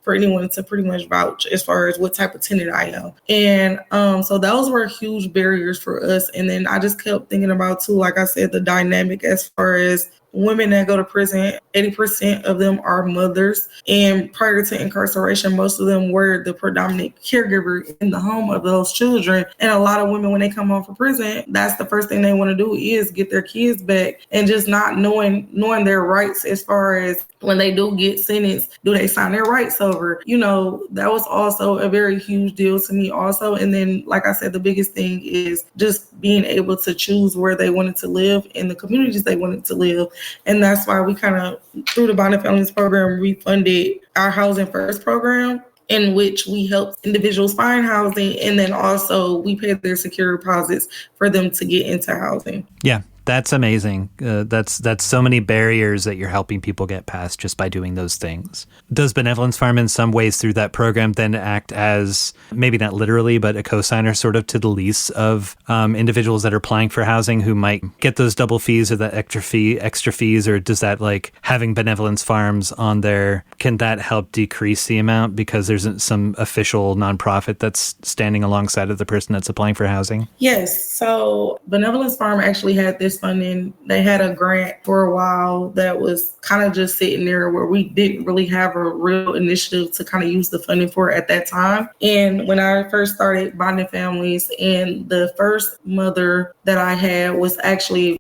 for anyone to pretty much vouch as far as what type of tenant I am. And so those were huge barriers for us. And then I just kept thinking about, too, like I said, the dynamic as far as women that go to prison, 80% of them are mothers. And prior to incarceration, most of them were the predominant caregiver in the home of those children. And a lot of women, when they come home from prison, that's the first thing they want to do is get their kids back, and just not knowing their rights as far as when they do get sentenced, do they sign their rights over? That was also a very huge deal to me also. And then, like I said, the biggest thing is just being able to choose where they wanted to live in the communities they wanted to live. And that's why we kind of, through the Bonded Families program, refunded our Housing First program. in which we help individuals find housing, and then also we pay their security deposits for them to get into housing. Yeah, that's amazing. That's so many barriers that you're helping people get past just by doing those things. Does Benevolence Farm in some ways through that program then act as, maybe not literally, but a cosigner sort of to the lease of individuals that are applying for housing who might get those double fees or that extra fees, or does that, like, having Benevolence Farms on there, can that help decrease the amount because there's some official nonprofit that's standing alongside of the person that's applying for housing? Yes. So Benevolence Farm actually had this funding. They had a grant for a while that was kind of just sitting there where we didn't really have a real initiative to kind of use the funding for at that time. And when I first started bonding families, and the first mother that I had was actually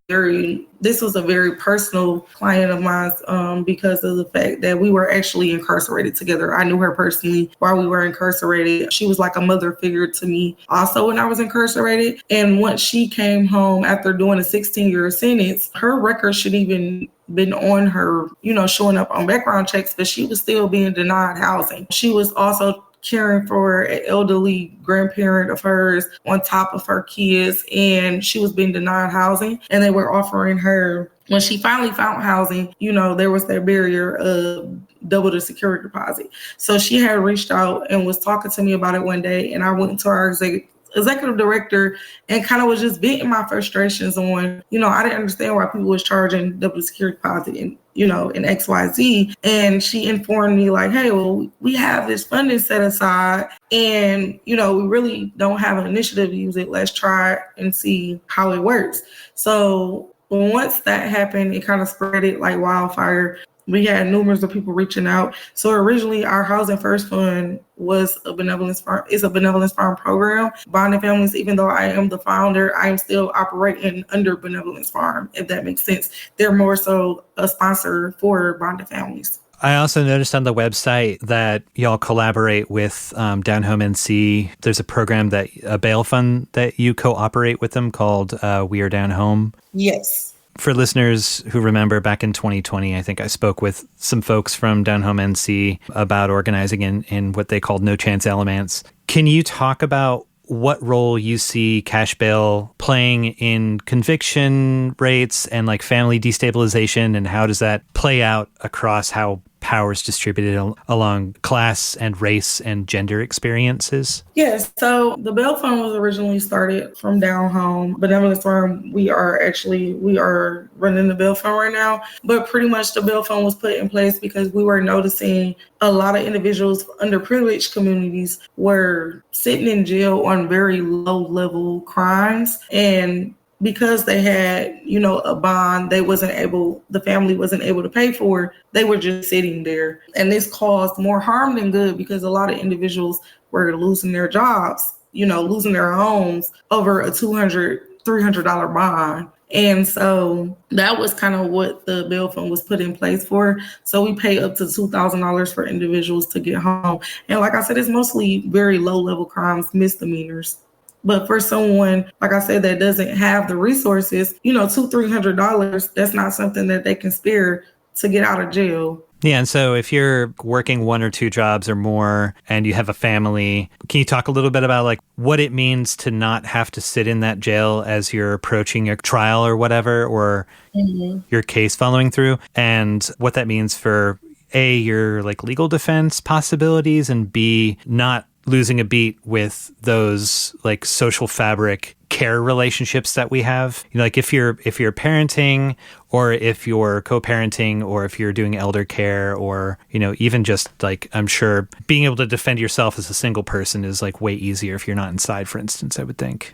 this was a very personal client of mine because of the fact that we were actually incarcerated together. I knew her personally while we were incarcerated. She was like a mother figure to me also when I was incarcerated. And once she came home after doing a 16-year sentence, her record should even been on her, showing up on background checks, but she was still being denied housing. She was also caring for an elderly grandparent of hers on top of her kids, and she was being denied housing. And they were offering her, when she finally found housing, there was that barrier of double the security deposit. So she had reached out and was talking to me about it one day, and I went to our executive director and kind of was just venting my frustrations on, I didn't understand why people was charging double security deposit and, in XYZ. And she informed me like, hey, well, we have this funding set aside and, we really don't have an initiative to use it. Let's try and see how it works. So once that happened, it kind of spread it like wildfire. We had numerous of people reaching out. So originally our Housing First Fund was a Benevolence Farm. It's a Benevolence Farm program. Bonding families, even though I am the founder, I am still operating under Benevolence Farm, if that makes sense. They're more so a sponsor for bonding families. I also noticed on the website that y'all collaborate with Down Home NC. There's a program, a bail fund that you co-operate with them called We Are Down Home. Yes. For listeners who remember, back in 2020, I think I spoke with some folks from Down Home NC about organizing in what they called No Chance Elements. Can you talk about what role you see cash bail playing in conviction rates and like family destabilization, and how does that play out across how power is distributed along class and race and gender experiences? Yes. So the bail fund was originally started from Down Home. Benevolence Farm, we are running the bail fund right now. But pretty much the bail fund was put in place because we were noticing a lot of individuals, underprivileged communities, were sitting in jail on very low level crimes. And because they had, a bond the family wasn't able to pay for, they were just sitting there. And this caused more harm than good because a lot of individuals were losing their jobs, losing their homes over a $200, $300 bond. And so that was kind of what the bail fund was put in place for. So we pay up to $2,000 for individuals to get home. And like I said, it's mostly very low level crimes, misdemeanors. But for someone, like I said, that doesn't have the resources, $200, $300, that's not something that they can spare to get out of jail. Yeah, and so if you're working one or two jobs or more and you have a family, can you talk a little bit about like what it means to not have to sit in that jail as you're approaching your trial or whatever, or your case following through, and what that means for A, your like legal defense possibilities, and B, not losing a beat with those like social fabric care relationships that we have. Like if you're parenting, or if you're co-parenting, or if you're doing elder care, or, even just like, I'm sure being able to defend yourself as a single person is like way easier if you're not inside, for instance, I would think.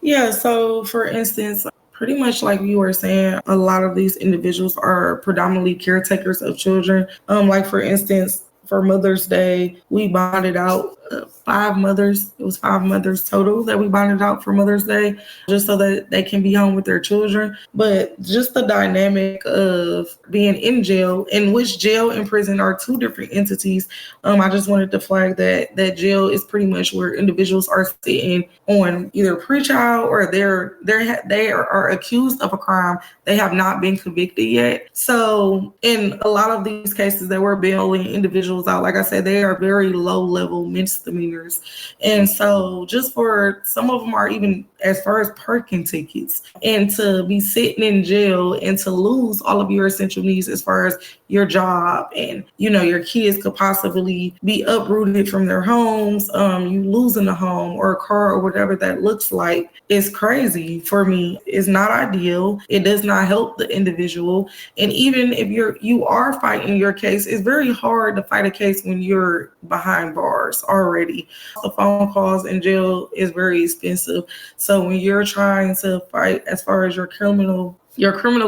Yeah. So for instance, pretty much like you were saying, a lot of these individuals are predominantly caretakers of children. Like for instance, for Mother's Day, we bonded out 5 mothers. It was 5 mothers total that we bonded out for Mother's Day, just so that they can be home with their children. But just the dynamic of being in jail, in which jail and prison are two different entities. I just wanted to flag that jail is pretty much where individuals are sitting on either pretrial or they are accused of a crime. They have not been convicted yet. So in a lot of these cases that we're bailing individuals out, like I said, they are very low level misdemeanors. And so just for some of them are even as far as parking tickets, and to be sitting in jail and to lose all of your essential needs as far as your job, and your kids could possibly be uprooted from their homes, you losing a home or a car or whatever that looks like, is crazy. For me, it's not ideal. It does not help the individual. And even if you are fighting your case, it's very hard to fight a case when you're behind bars already. The phone calls in jail is very expensive. So when you're trying to fight as far as your criminal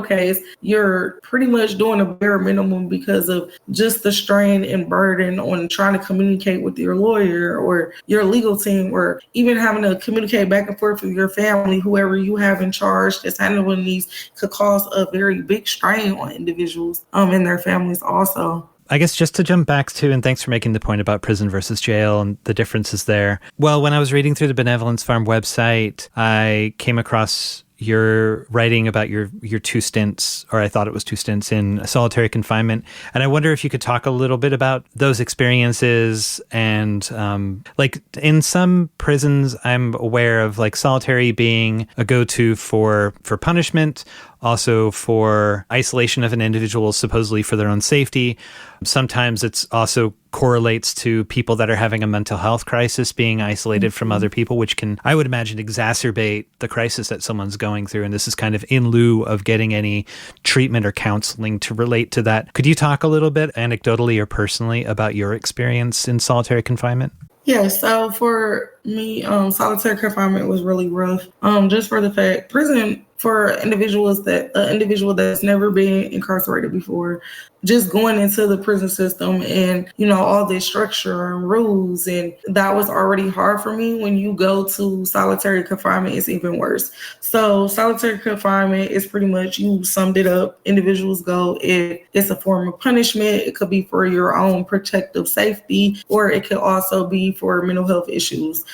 case, you're pretty much doing a bare minimum because of just the strain and burden on trying to communicate with your lawyer or your legal team, or even having to communicate back and forth with your family, whoever you have in charge that's handling these, could cause a very big strain on individuals and their families also. I guess just to jump back to, and thanks for making the point about prison versus jail and the differences there. Well, when I was reading through the Benevolence Farm website, I came across your writing about your 2 stints, or I thought it was 2 stints in solitary confinement. And I wonder if you could talk a little bit about those experiences. And like in some prisons, I'm aware of like solitary being a go-to for punishment, also for isolation of an individual, supposedly for their own safety. Sometimes it's also correlates to people that are having a mental health crisis being isolated from other people, which can, I would imagine, exacerbate the crisis that someone's going through. And this is kind of in lieu of getting any treatment or counseling to relate to that. Could you talk a little bit anecdotally or personally about your experience in solitary confinement? Yeah, so for me, solitary confinement was really rough. Just for the fact, prison for individuals individual that's never been incarcerated before, just going into the prison system and, all this structure and rules, and that was already hard for me. When you go to solitary confinement, it's even worse. So solitary confinement is pretty much, you summed it up, individuals go, it's a form of punishment. It could be for your own protective safety, or it could also be for mental health issues.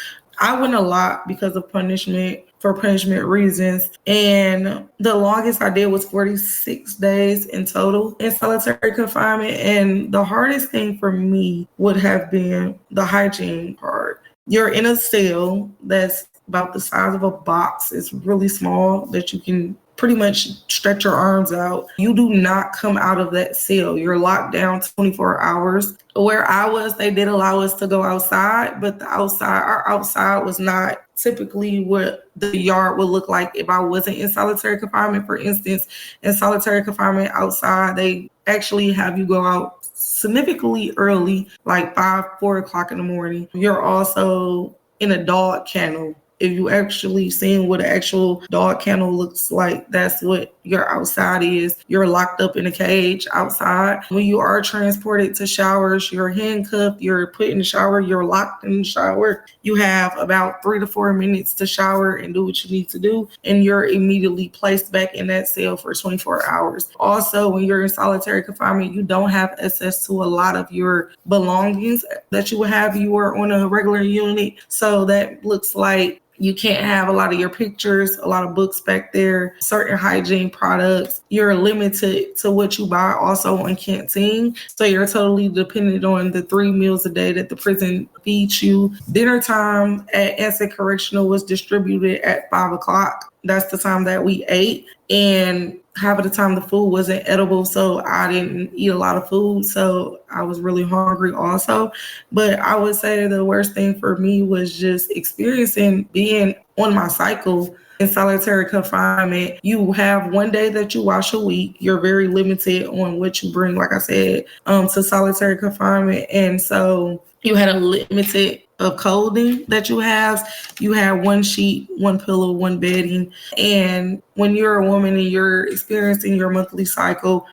I went a lot because of punishment, for punishment reasons. And the longest I did was 46 days in total in solitary confinement. And the hardest thing for me would have been the hygiene part. You're in a cell that's about the size of a box. It's really small, that you can pretty much stretch your arms out. You do not come out of that cell. You're locked down 24 hours. Where I was, they did allow us to go outside, but our outside was not typically what the yard would look like if I wasn't in solitary confinement. For instance, in solitary confinement outside, they actually have you go out significantly early, like 4 o'clock in the morning. You're also in a dog kennel. If you actually seen what an actual dog kennel looks like, that's what your outside is. You're locked up in a cage outside. When you are transported to showers, you're handcuffed, you're put in the shower, you're locked in the shower. You have about 3 to 4 minutes to shower and do what you need to do, and you're immediately placed back in that cell for 24 hours. Also, when you're in solitary confinement, you don't have access to a lot of your belongings that you would have if you were on a regular unit. So that looks like you can't have a lot of your pictures, a lot of books back there, certain hygiene products. You're limited to what you buy also in canteen. So you're totally dependent on the 3 meals a day that the prison feeds you. Dinner time at NC Correctional was distributed at 5 o'clock. That's the time that we ate. And half of the time the food wasn't edible, so I didn't eat a lot of food. So I was really hungry also. But I would say the worst thing for me was just experiencing being on my cycle in solitary confinement. You have one day that you wash a week. You're very limited on what you bring, like I said, to solitary confinement. And so you had a limited of clothing that you have. You have one sheet, one pillow, one bedding. And when you're a woman and you're experiencing your monthly cycle,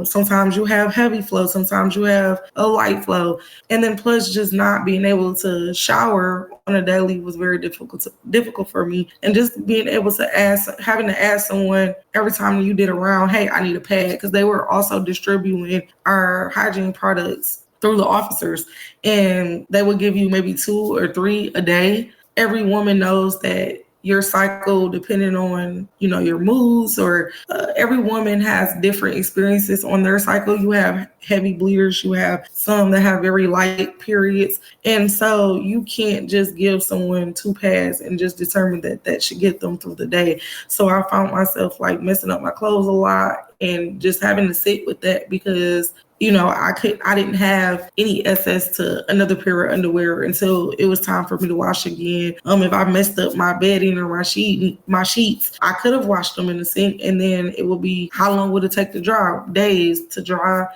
sometimes you have heavy flow, sometimes you have a light flow. And then plus just not being able to shower on a daily was very difficult for me. And just being able to having to ask someone every time you did a round, hey, I need a pad, because they were also distributing our hygiene products through the officers, and they would give you maybe 2 or 3 a day. Every woman knows that your cycle, depending on, your moods, or every woman has different experiences on their cycle. You have heavy bleeders, you have some that have very light periods. And so you can't just give someone 2 pads and just determine that should get them through the day. So I found myself like messing up my clothes a lot and just having to sit with that, because I didn't have any access to another pair of underwear until it was time for me to wash again. If I messed up my bedding or my sheets, I could have washed them in the sink, and then it would be, how long would it take to dry? Days to dry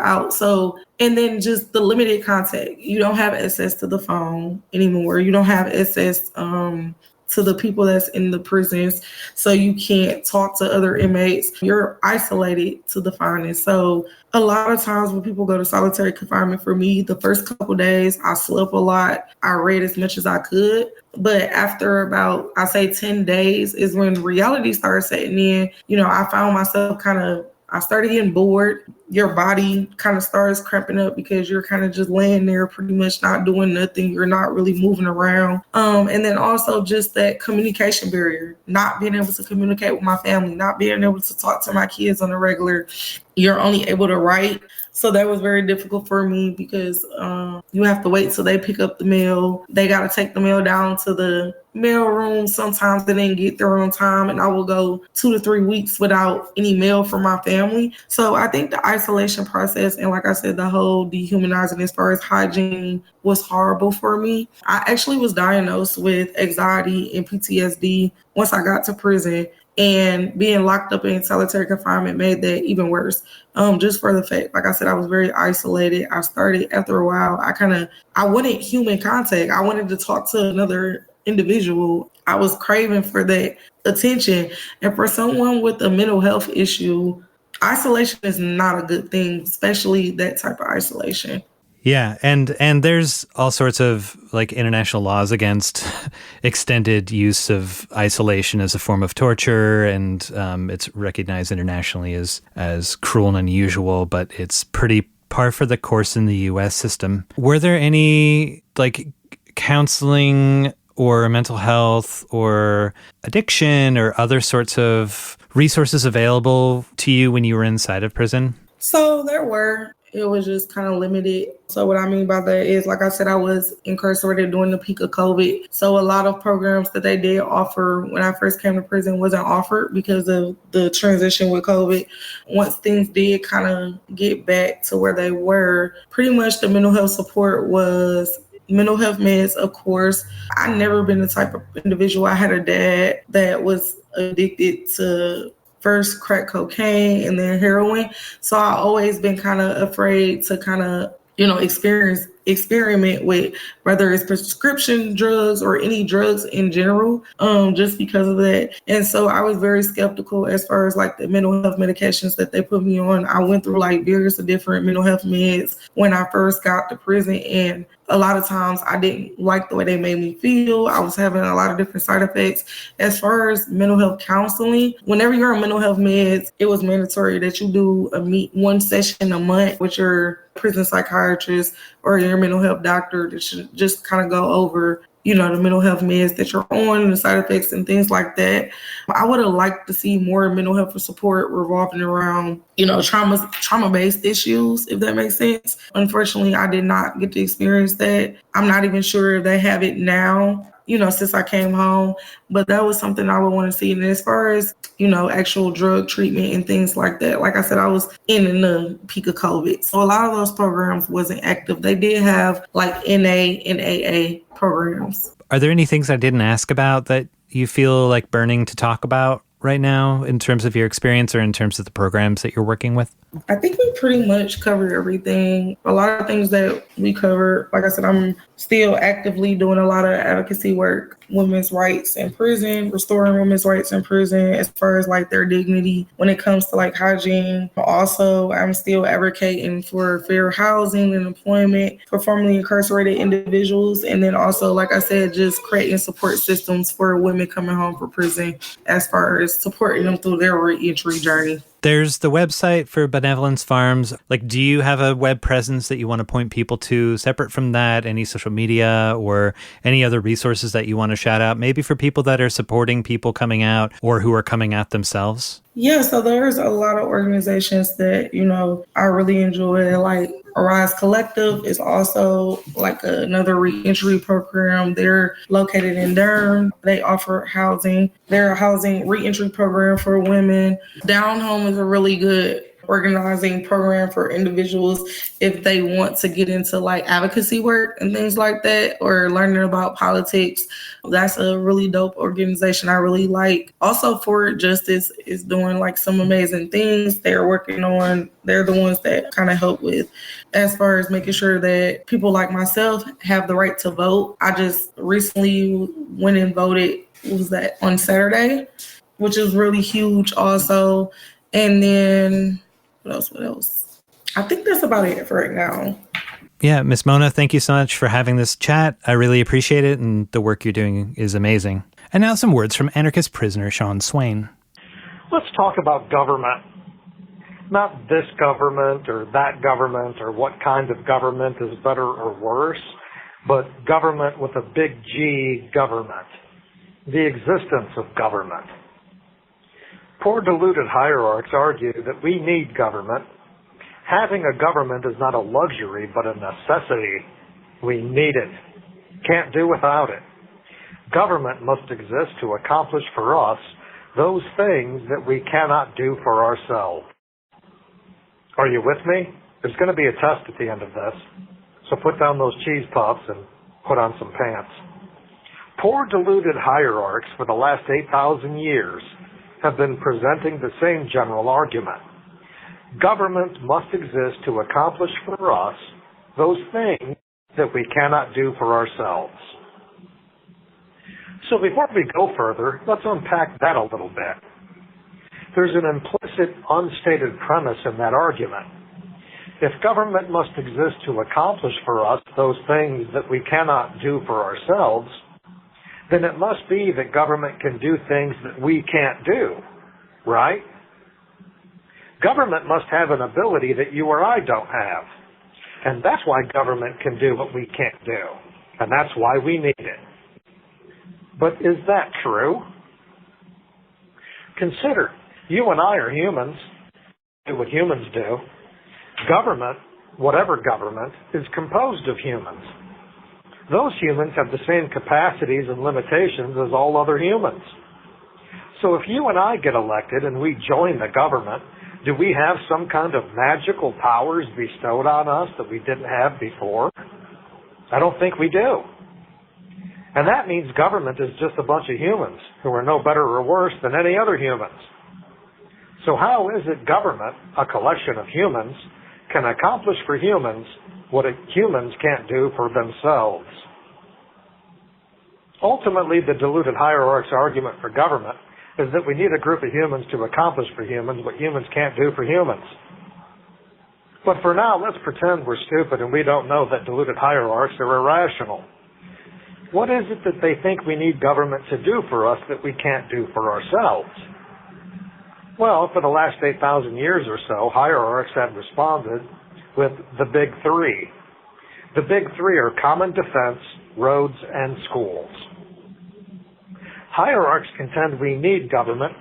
out. So, and then just the limited contact. You don't have access to the phone anymore. You don't have access to the people that's in the prisons. So you can't talk to other inmates. You're isolated to the finest. So a lot of times when people go to solitary confinement, for me, the first couple days, I slept a lot. I read as much as I could. But after about, I say 10 days is when reality started setting in. I found myself I started getting bored. Your body kind of starts cramping up because you're kind of just laying there pretty much not doing nothing. You're not really moving around. And then also just that communication barrier, not being able to communicate with my family, not being able to talk to my kids on a regular. You're only able to write. So that was very difficult for me, because you have to wait till they pick up the mail. They got to take the mail down to the mail room. Sometimes they didn't get there on time, and I will go 2 to 3 weeks without any mail from my family. So I think the isolation process, and like I said, the whole dehumanizing as far as hygiene, was horrible for me. I actually was diagnosed with anxiety and PTSD once I got to prison. And being locked up in solitary confinement made that even worse. Just for the fact, like I said, I was very isolated. I started, after a while, I wanted human contact. I wanted to talk to another individual. I was craving for that attention. And for someone with a mental health issue, isolation is not a good thing, especially that type of isolation. Yeah, and there's all sorts of like international laws against extended use of isolation as a form of torture, and it's recognized internationally as cruel and unusual, but it's pretty par for the course in the U.S. system. Were there any like counseling or mental health or addiction or other sorts of resources available to you when you were inside of prison? So there were. It was just kind of limited. So what I mean by that is, like I said, I was incarcerated during the peak of COVID. So a lot of programs that they did offer when I first came to prison wasn't offered because of the transition with COVID. Once things did kind of get back to where they were, pretty much the mental health support was mental health meds, of course. I've never been the type of individual. I had a dad that was addicted to first crack cocaine and then heroin. So I always been kind of afraid to kind of, experiment with whether it's prescription drugs or any drugs in general, just because of that. And so I was very skeptical as far as like the mental health medications that they put me on. I went through like various different mental health meds when I first got to prison, and a lot of times I didn't like the way they made me feel. I was having a lot of different side effects. As far as mental health counseling, whenever you're on mental health meds, it was mandatory that you do one session a month with your prison psychiatrist or your mental health doctor that should just kind of go over, the mental health meds that you're on, the side effects and things like that. I would have liked to see more mental health support revolving around, trauma-based issues, if that makes sense. Unfortunately, I did not get to experience that. I'm not even sure if they have it now, since I came home, but that was something I would want to see. And as far as, actual drug treatment and things like that, like I said, I was in the peak of COVID. So a lot of those programs wasn't active. They did have like NA and AA programs. Are there any things I didn't ask about that you feel like burning to talk about? right now in terms of your experience or in terms of the programs that you're working with? I think we pretty much covered everything. A lot of things that we covered, like I said, I'm still actively doing a lot of advocacy work, women's rights in prison, restoring women's rights in prison as far as like their dignity when it comes to like hygiene. Also, I'm still advocating for fair housing and employment for formerly incarcerated individuals. And then also, like I said, just creating support systems for women coming home from prison as far as supporting them through their reentry journey. There's the website for Benevolence Farms. Like, do you have a web presence that you want to point people to separate from that? Any social media or any other resources that you want to shout out, maybe for people that are supporting people coming out or who are coming out themselves? Yeah, so there's a lot of organizations that, I really enjoy. Like Arise Collective is also like another reentry program. They're located in Durham. They offer housing. They're a housing reentry program for women. Down Home is a really good organizing program for individuals if they want to get into like advocacy work and things like that, or learning about politics. That's a really dope organization I really like. Also, Forward Justice is doing like some amazing things they're working on. They're the ones that kind of help with as far as making sure that people like myself have the right to vote. I just recently went and voted, was that on Saturday, which is really huge also. And then what else? I think that's about it for right now. Yeah, Miss Mona, thank you so much for having this chat. I really appreciate it, and the work you're doing is amazing. And now some words from anarchist prisoner Sean Swain. Let's talk about government. Not this government or that government or what kind of government is better or worse, but government with a big G, government. The existence of government. Poor deluded hierarchs argue that we need government. Having a government is not a luxury, but a necessity. We need it. Can't do without it. Government must exist to accomplish for us those things that we cannot do for ourselves. Are you with me? There's going to be a test at the end of this. So put down those cheese puffs and put on some pants. Poor deluded hierarchs for the last 8,000 years have been presenting the same general argument. Government must exist to accomplish for us those things that we cannot do for ourselves. So before we go further, let's unpack that a little bit. There's an implicit, unstated premise in that argument. If government must exist to accomplish for us those things that we cannot do for ourselves, then it must be that government can do things that we can't do, right? Government must have an ability that you or I don't have. And that's why government can do what we can't do. And that's why we need it. But is that true? Consider, you and I are humans, do what humans do. Government, whatever government, is composed of humans. Those humans have the same capacities and limitations as all other humans. So if you and I get elected and we join the government, do we have some kind of magical powers bestowed on us that we didn't have before? I don't think we do. And that means government is just a bunch of humans who are no better or worse than any other humans. So how is it government, a collection of humans, can accomplish for humans what humans can't do for themselves? Ultimately, the deluded hierarch's argument for government is that we need a group of humans to accomplish for humans what humans can't do for humans. But for now, let's pretend we're stupid and we don't know that deluded hierarchs are irrational. What is it that they think we need government to do for us that we can't do for ourselves? Well, for the last 8,000 years or so, hierarchs have responded with the big three. The big three are common defense, roads, and schools. Hierarchs contend we need government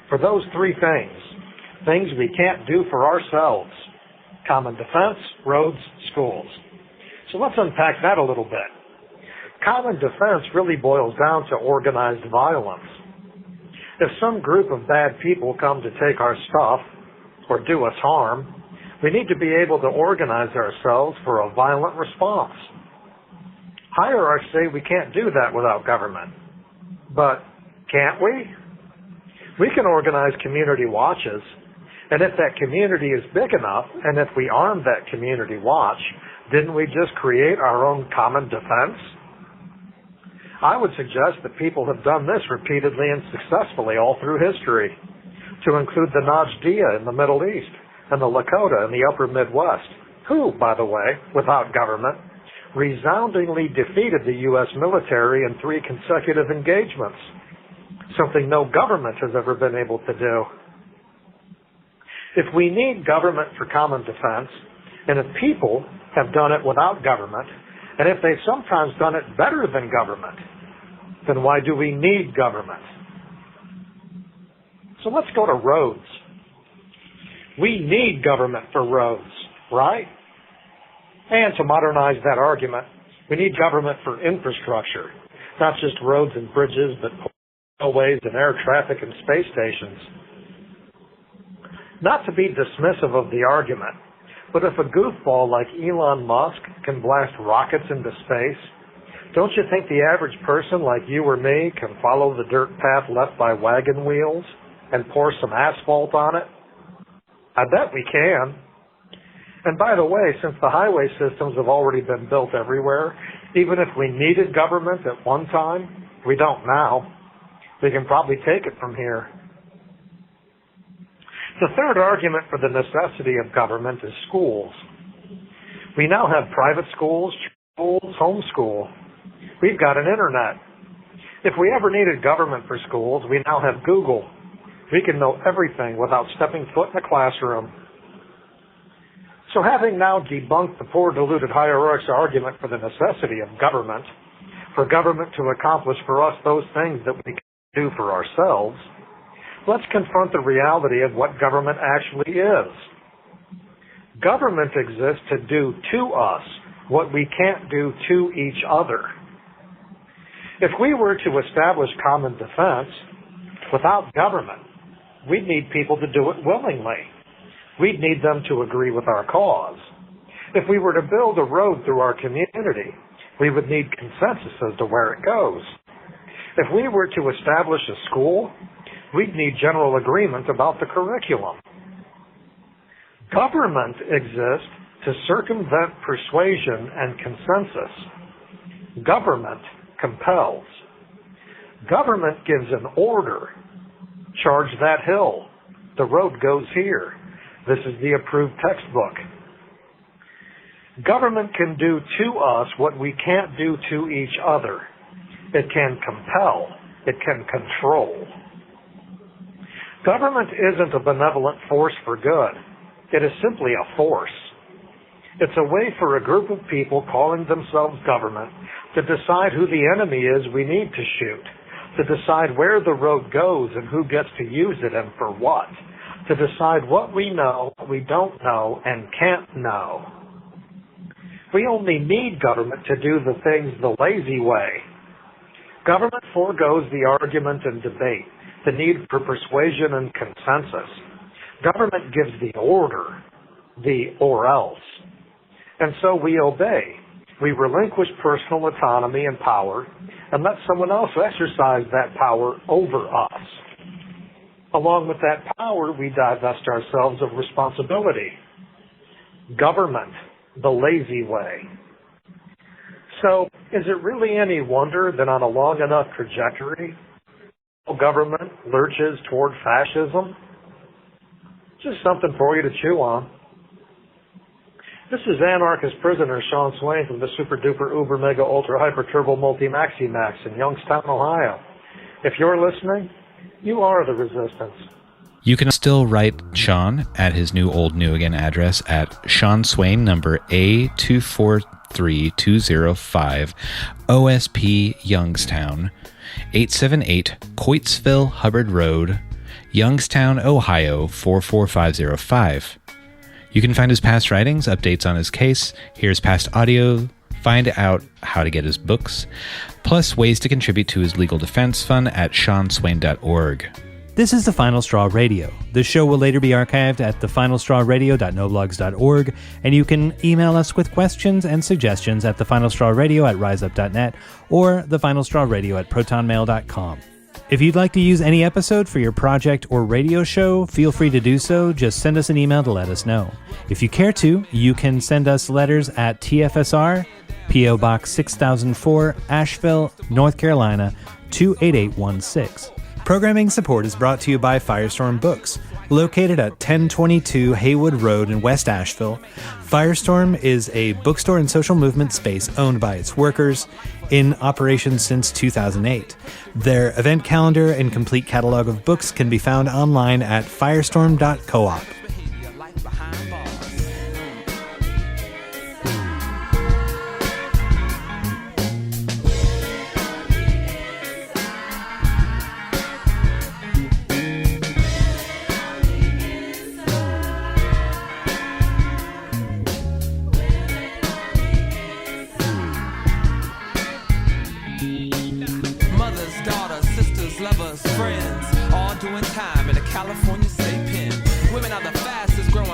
for those three things we can't do for ourselves: common defense, roads, schools. So let's unpack that a little bit. Common defense really boils down to organized violence. If some group of bad people come to take our stuff or do us harm, we need to be able to organize ourselves for a violent response. Hierarchs say we can't do that without government. But can't we? We can organize community watches, and if that community is big enough, and if we arm that community watch, didn't we just create our own common defense? I would suggest that people have done this repeatedly and successfully all through history, to include the Najdiya in the Middle East and the Lakota in the upper Midwest, who, by the way, without government, resoundingly defeated the U.S. military in 3 consecutive engagements, something no government has ever been able to do. If we need government for common defense, and if people have done it without government, and if they've sometimes done it better than government, then why do we need government? So let's go to roads. We need government for roads, right? And to modernize that argument, we need government for infrastructure, not just roads and bridges, but railways and air traffic and space stations. Not to be dismissive of the argument, but if a goofball like Elon Musk can blast rockets into space, don't you think the average person like you or me can follow the dirt path left by wagon wheels and pour some asphalt on it? I bet we can. And by the way, since the highway systems have already been built everywhere, even if we needed government at one time, we don't now. We can probably take it from here. The third argument for the necessity of government is schools. We now have private schools, homeschool. We've got an internet. If we ever needed government for schools, we now have Google. We can know everything without stepping foot in a classroom. So having now debunked the poor deluded hierarch's argument for the necessity of government, for government to accomplish for us those things that we can do for ourselves, let's confront the reality of what government actually is. Government exists to do to us what we can't do to each other. If we were to establish common defense without government, we'd need people to do it willingly. We'd need them to agree with our cause. If we were to build a road through our community, we would need consensus as to where it goes. If we were to establish a school, we'd need general agreement about the curriculum. Government exists to circumvent persuasion and consensus. Government compels. Government gives an order. Charge that hill. The road goes here. This is the approved textbook. Government can do to us what we can't do to each other. It can compel. It can control. Government isn't a benevolent force for good. It is simply a force. It's a way for a group of people calling themselves government to decide who the enemy is we need to shoot, to decide where the road goes and who gets to use it and for what, to decide what we know, what we don't know, and can't know. We only need government to do the things the lazy way. Government forgoes the argument and debate, the need for persuasion and consensus. Government gives the order, the or else. And so we obey. We relinquish personal autonomy and power and let someone else exercise that power over us. Along with that power, we divest ourselves of responsibility. Government, the lazy way. So, is it really any wonder that on a long enough trajectory, government lurches toward fascism? Just something for you to chew on. This is anarchist prisoner Sean Swain from the Super Duper Uber Mega Ultra Hyper Turbo Multi Maxi Max in Youngstown, Ohio. If you're listening, you are the resistance. You can still write Sean at his new old new again address at Sean Swain number A243205 OSP Youngstown 878 Coatesville Hubbard Road, Youngstown, Ohio 44505. You can find his past writings, updates on his case, hear his past audio, find out how to get his books, plus ways to contribute to his legal defense fund at SeanSwain.org. This is The Final Straw Radio. This show will later be archived at thefinalstrawradio.noblogs.org, and you can email us with questions and suggestions at thefinalstrawradio@riseup.net or thefinalstrawradio@protonmail.com. If you'd like to use any episode for your project or radio show, feel free to do so. Just send us an email to let us know. If you care to, you can send us letters at TFSR, P.O. Box 6004, Asheville, North Carolina, 28816. Programming support is brought to you by Firestorm Books, located at 1022 Haywood Road in West Asheville. Firestorm is a bookstore and social movement space owned by its workers, in operation since 2008. Their event calendar and complete catalog of books can be found online at firestorm.coop.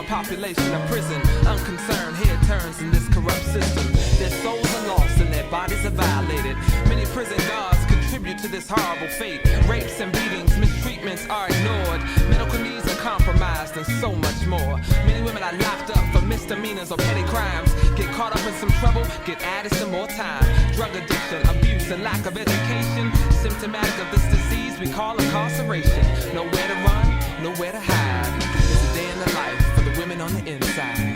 Population of prison, unconcerned head turns in this corrupt system. Their souls are lost and their bodies are violated. Many prison guards contribute to this horrible fate. Rapes and beatings, mistreatments are ignored. Medical needs are compromised and so much more. Many women are locked up for misdemeanors or petty crimes. Get caught up in some trouble, get added some more time. Drug addiction, abuse and lack of education, symptomatic of this disease we call incarceration. Nowhere to run, nowhere to hide. It's a day in the life for the women on the inside.